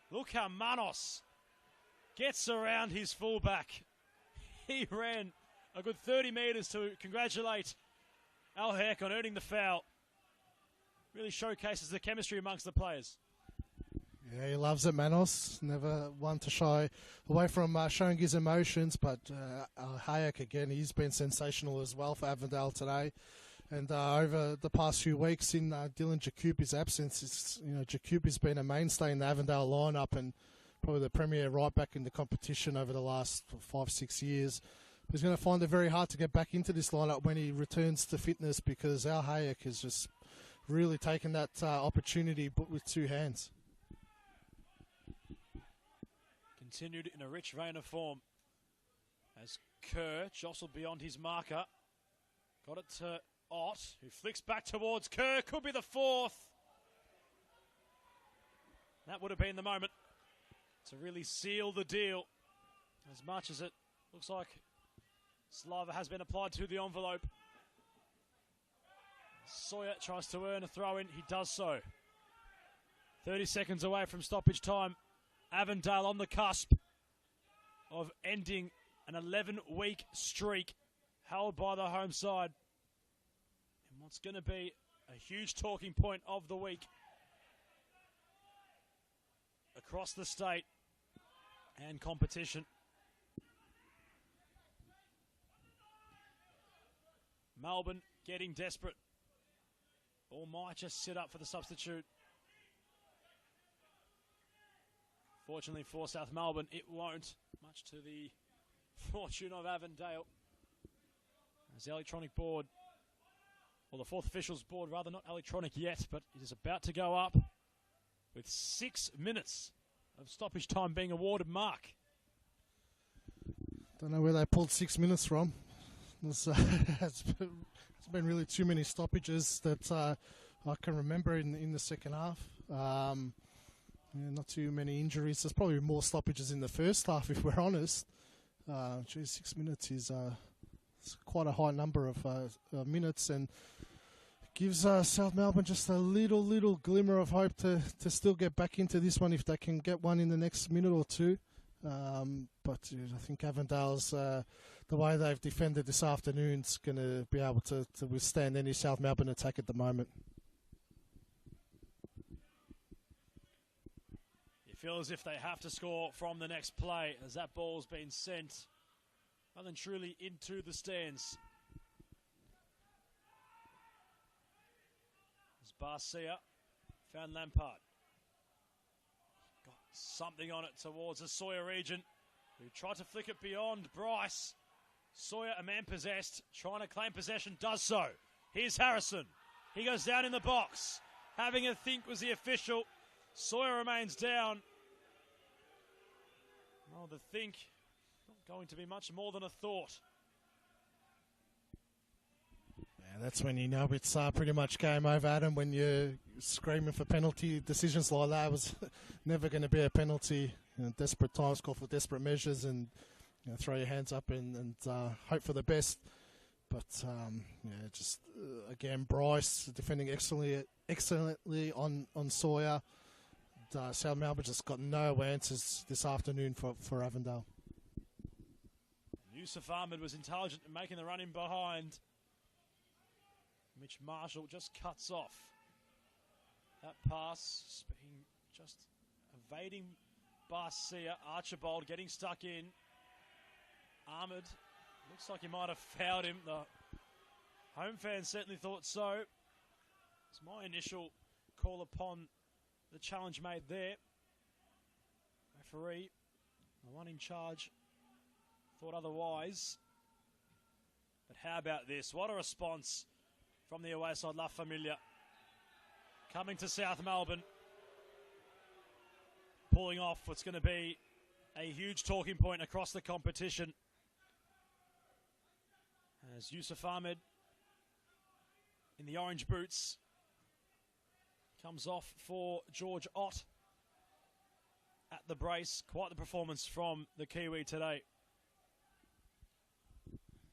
look how Manos gets around his fullback. He ran a good 30 metres to congratulate Alhayek on earning the foul. Really showcases the chemistry amongst the players. Yeah, he loves it, Manos. Never one to shy away from showing his emotions. But Hayek, again, he's been sensational as well for Avondale today. And over the past few weeks in Dylan Jakupi's absence, Jakupi's been a mainstay in the Avondale lineup and probably the premier right back in the competition over the last 5-6 years. He's going to find it very hard to get back into this lineup when he returns to fitness because Al Hayek has just really taken that opportunity but with two hands. Continued in a rich vein of form as Kerr jostled beyond his marker. Got it to Ott, who flicks back towards Kerr. Could be the fourth. That would have been the moment to really seal the deal. As much as it looks like saliva has been applied to the envelope. Sawyer tries to earn a throw in. He does so. 30 seconds away from stoppage time. Avondale on the cusp of ending an 11-week streak held by the home side. And what's going to be a huge talking point of the week across the state and competition. Melbourne getting desperate. Or might just sit up for the substitute. Fortunately for South Melbourne, it won't, much to the fortune of Avondale. As the electronic board, or the fourth officials board, rather, not electronic yet, but it is about to go up with 6 minutes of stoppage time being awarded. Mark. Don't know where they pulled 6 minutes from. It's been really too many stoppages that I can remember in the second half. Yeah, not too many injuries. There's probably more stoppages in the first half, if we're honest. 6 minutes is it's quite a high number of minutes, and gives South Melbourne just a little glimmer of hope to still get back into this one if they can get one in the next minute or two. But I think Avondale's, the way they've defended this afternoon, is going to be able to withstand any South Melbourne attack at the moment. You feel as if they have to score from the next play, as that ball's been sent rather than truly into the stands. As Barcia found Lampard. Got something on it towards the Sawyer region, who tried to flick it beyond Bryce. Sawyer, a man possessed, trying to claim possession, does so. Here's Harrison. He goes down in the box. Having a think was the official. Sawyer remains down. Oh, the think, not going to be much more than a thought. Yeah, that's when you know it's pretty much game over, Adam, when you're screaming for penalty decisions like that. It was never going to be a penalty. Desperate times call for desperate measures, and throw your hands up and hope for the best. But just again, Bryce defending excellently on Sawyer. South Melbourne just got no answers this afternoon for Avondale. Yusuf Ahmed was intelligent in making the run in behind. Mitch Marshall just cuts off that pass, being just evading Barcia. Archibald getting stuck in. Ahmed looks like he might have fouled him. The home fans certainly thought so. It's my initial call upon the challenge made there. Referee, the one in charge, thought otherwise. But how about this? What a response from the away side, La Familia. Coming to South Melbourne. Pulling off what's going to be a huge talking point across the competition. As Yusuf Ahmed in the orange boots comes off for George Ott at the brace. Quite the performance from the Kiwi today.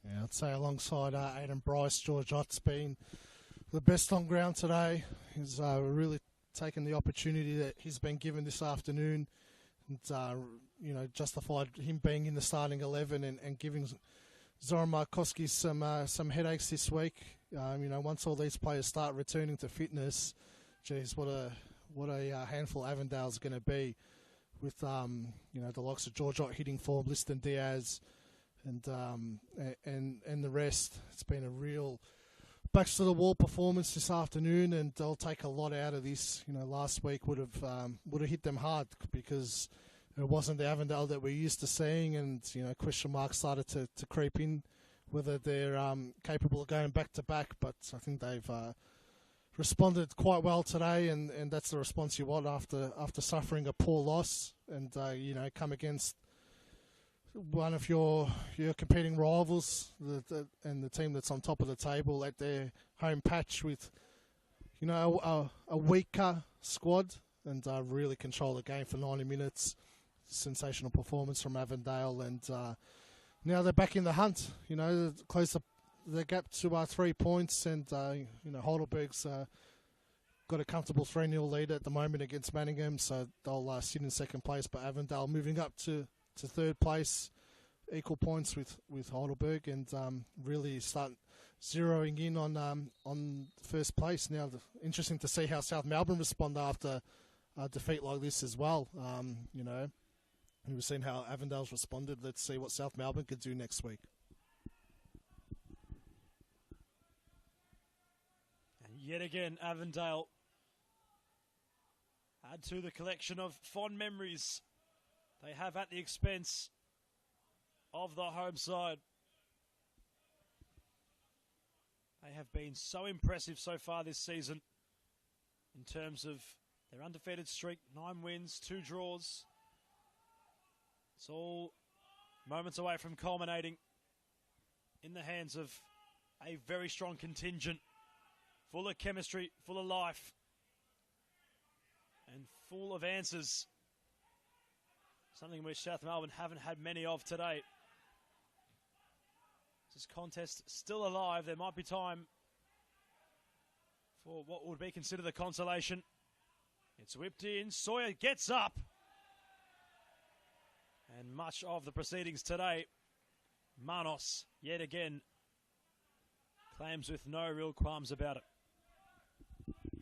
Yeah, I'd say alongside Aidan Bryce, George Ott's been the best on ground today. He's really taken the opportunity that he's been given this afternoon, and justified him being in the starting 11 and giving Zoran Markowski some headaches this week. Once all these players start returning to fitness, geez, what a handful Avondale's going to be, with the likes of George Ott hitting form, Liston Diaz, and the rest. It's been a real backs to the wall performance this afternoon, and they'll take a lot out of this. Last week would have hit them hard because it wasn't the Avondale that we're used to seeing, and question marks started to creep in whether they're capable of going back to back. But I think they've responded quite well today, and that's the response you want after suffering a poor loss, and come against one of your competing rivals, and the team that's on top of the table at their home patch with a weaker squad, and really control the game for 90 minutes. Sensational performance from Avondale, and now they're back in the hunt. Close the gap to 3 points, and Heidelberg's got a comfortable 3-0 lead at the moment against Manningham, so they'll sit in second place. But Avondale moving up to third place, equal points with Heidelberg, and really start zeroing in on first place. Now, interesting to see how South Melbourne respond after a defeat like this as well. We've seen how Avondale's responded. Let's see what South Melbourne could do next week. Yet again, Avondale add to the collection of fond memories they have at the expense of the home side. They have been so impressive so far this season in terms of their undefeated streak, 9 wins, 2 draws. It's all moments away from culminating in the hands of a very strong contingent, full of chemistry, full of life, and full of answers. Something which South Melbourne haven't had many of today. This contest still alive. There might be time for what would be considered a consolation. It's whipped in. Sawyer gets up. And much of the proceedings today, Manos, yet again, claims with no real qualms about it.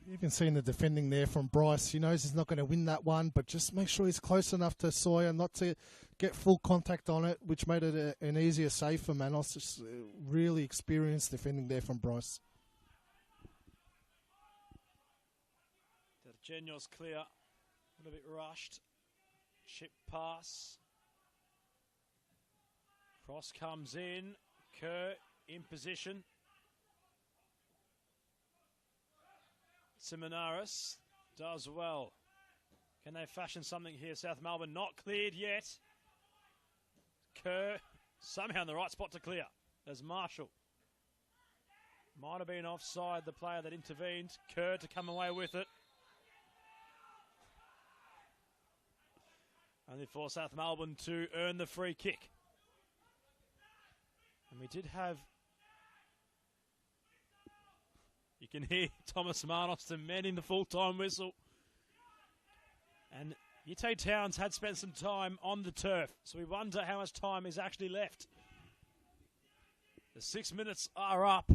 You can see in the defending there from Bryce. He knows he's not going to win that one, but just make sure he's close enough to Sawyer not to get full contact on it, which made it an easier save for Manos. Just really experienced defending there from Bryce. Genio's clear, a little bit rushed. Chip pass. Cross comes in. Kerr in position. Simonaris does well. Can they fashion something here? South Melbourne not cleared yet. Kerr somehow in the right spot to clear. There's Marshall. Might have been offside, the player that intervened. Kerr to come away with it. Only for South Melbourne to earn the free kick. And we did have... You can hear Thomas Manos demanding the full-time whistle. And Ute Towns had spent some time on the turf, so we wonder how much time is actually left. The 6 minutes are up.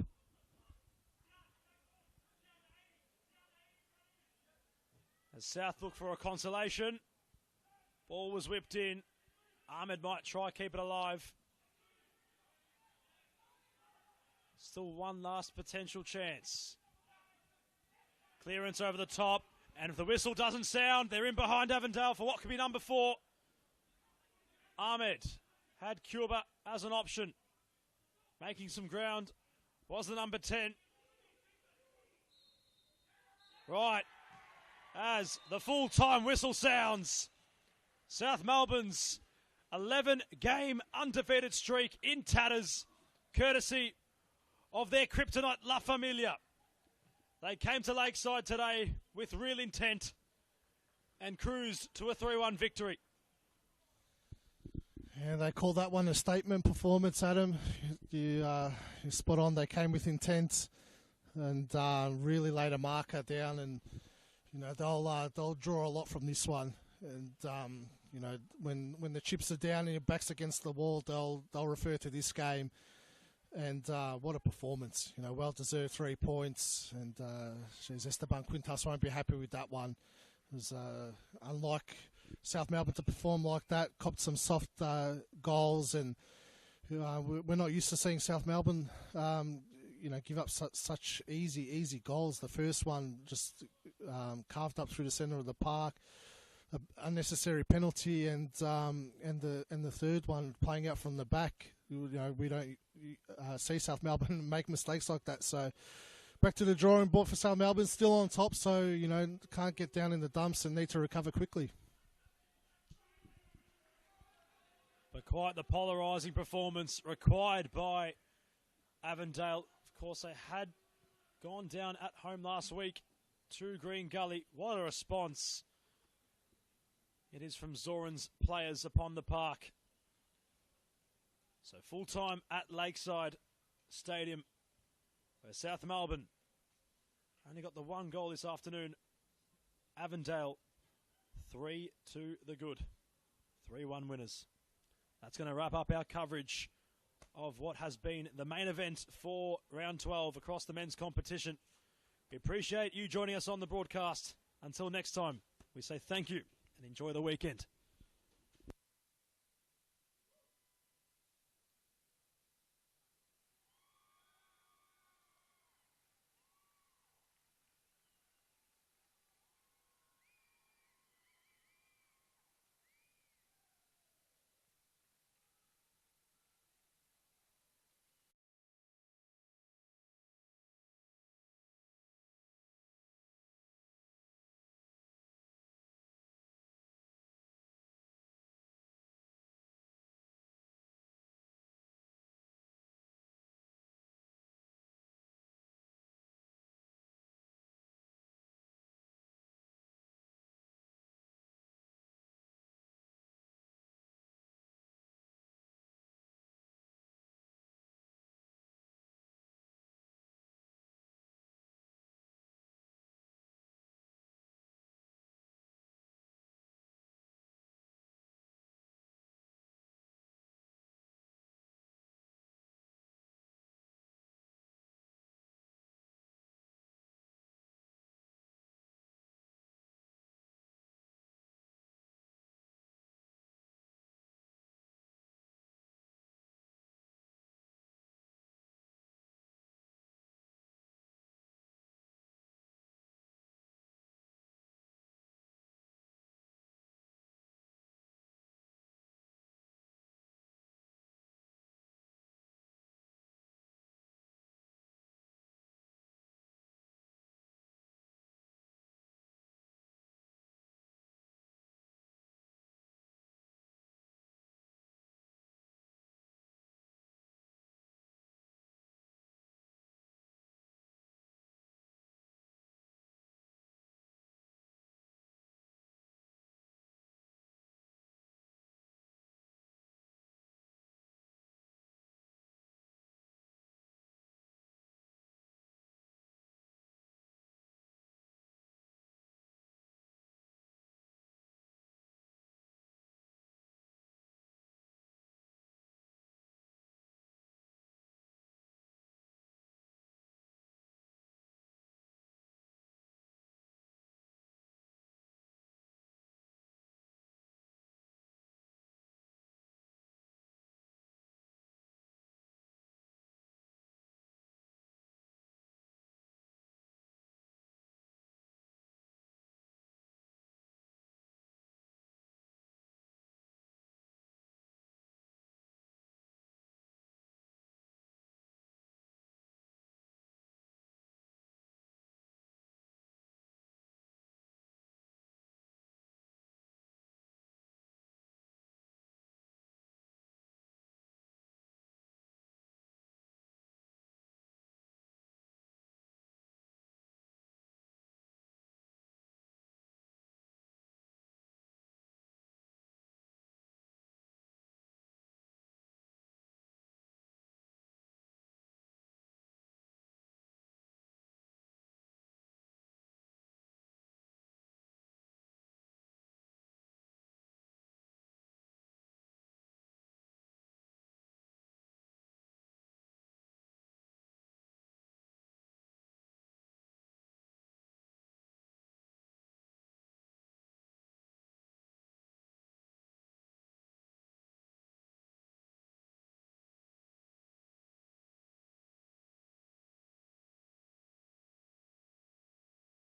As South look for a consolation. Ball was whipped in. Ahmed might try keep it alive. Still one last potential chance. Clearance over the top. And if the whistle doesn't sound, they're in behind Avondale for what could be number 4. Ahmed had Cuba as an option. Making some ground was the number 10. Right. As the full-time whistle sounds. South Melbourne's 11-game undefeated streak in tatters, courtesy of their kryptonite La Familia. They came to Lakeside today with real intent and cruised to a 3-1 victory. Yeah, they call that one a statement performance, Adam. You're spot on. They came with intent and really laid a marker down, and you know they'll draw a lot from this one. And you know, when the chips are down and your back's against the wall, they'll refer to this game. And what a performance! You know, well deserved 3 points. And Esteban Quintas won't be happy with that one. It was unlike South Melbourne to perform like that. Copped some soft goals, and we're not used to seeing South Melbourne, you know, give up such easy goals. The first one just carved up through the centre of the park. Unnecessary penalty, and the third one playing out from the back. You know, we don't see South Melbourne make mistakes like that. So back to the drawing board for South Melbourne, still on top. So you know, can't get down in the dumps and need to recover quickly. But quite the polarising performance required by Avondale. Of course, they had gone down at home last week to Green Gully. What a response it is from Zoran's players upon the park. So full-time at Lakeside Stadium, where South Melbourne only got the 1 goal this afternoon. Avondale, 3 to the good. 3-1 winners. That's going to wrap up our coverage of what has been the main event for round 12 across the men's competition. We appreciate you joining us on the broadcast. Until next time, we say thank you and enjoy the weekend.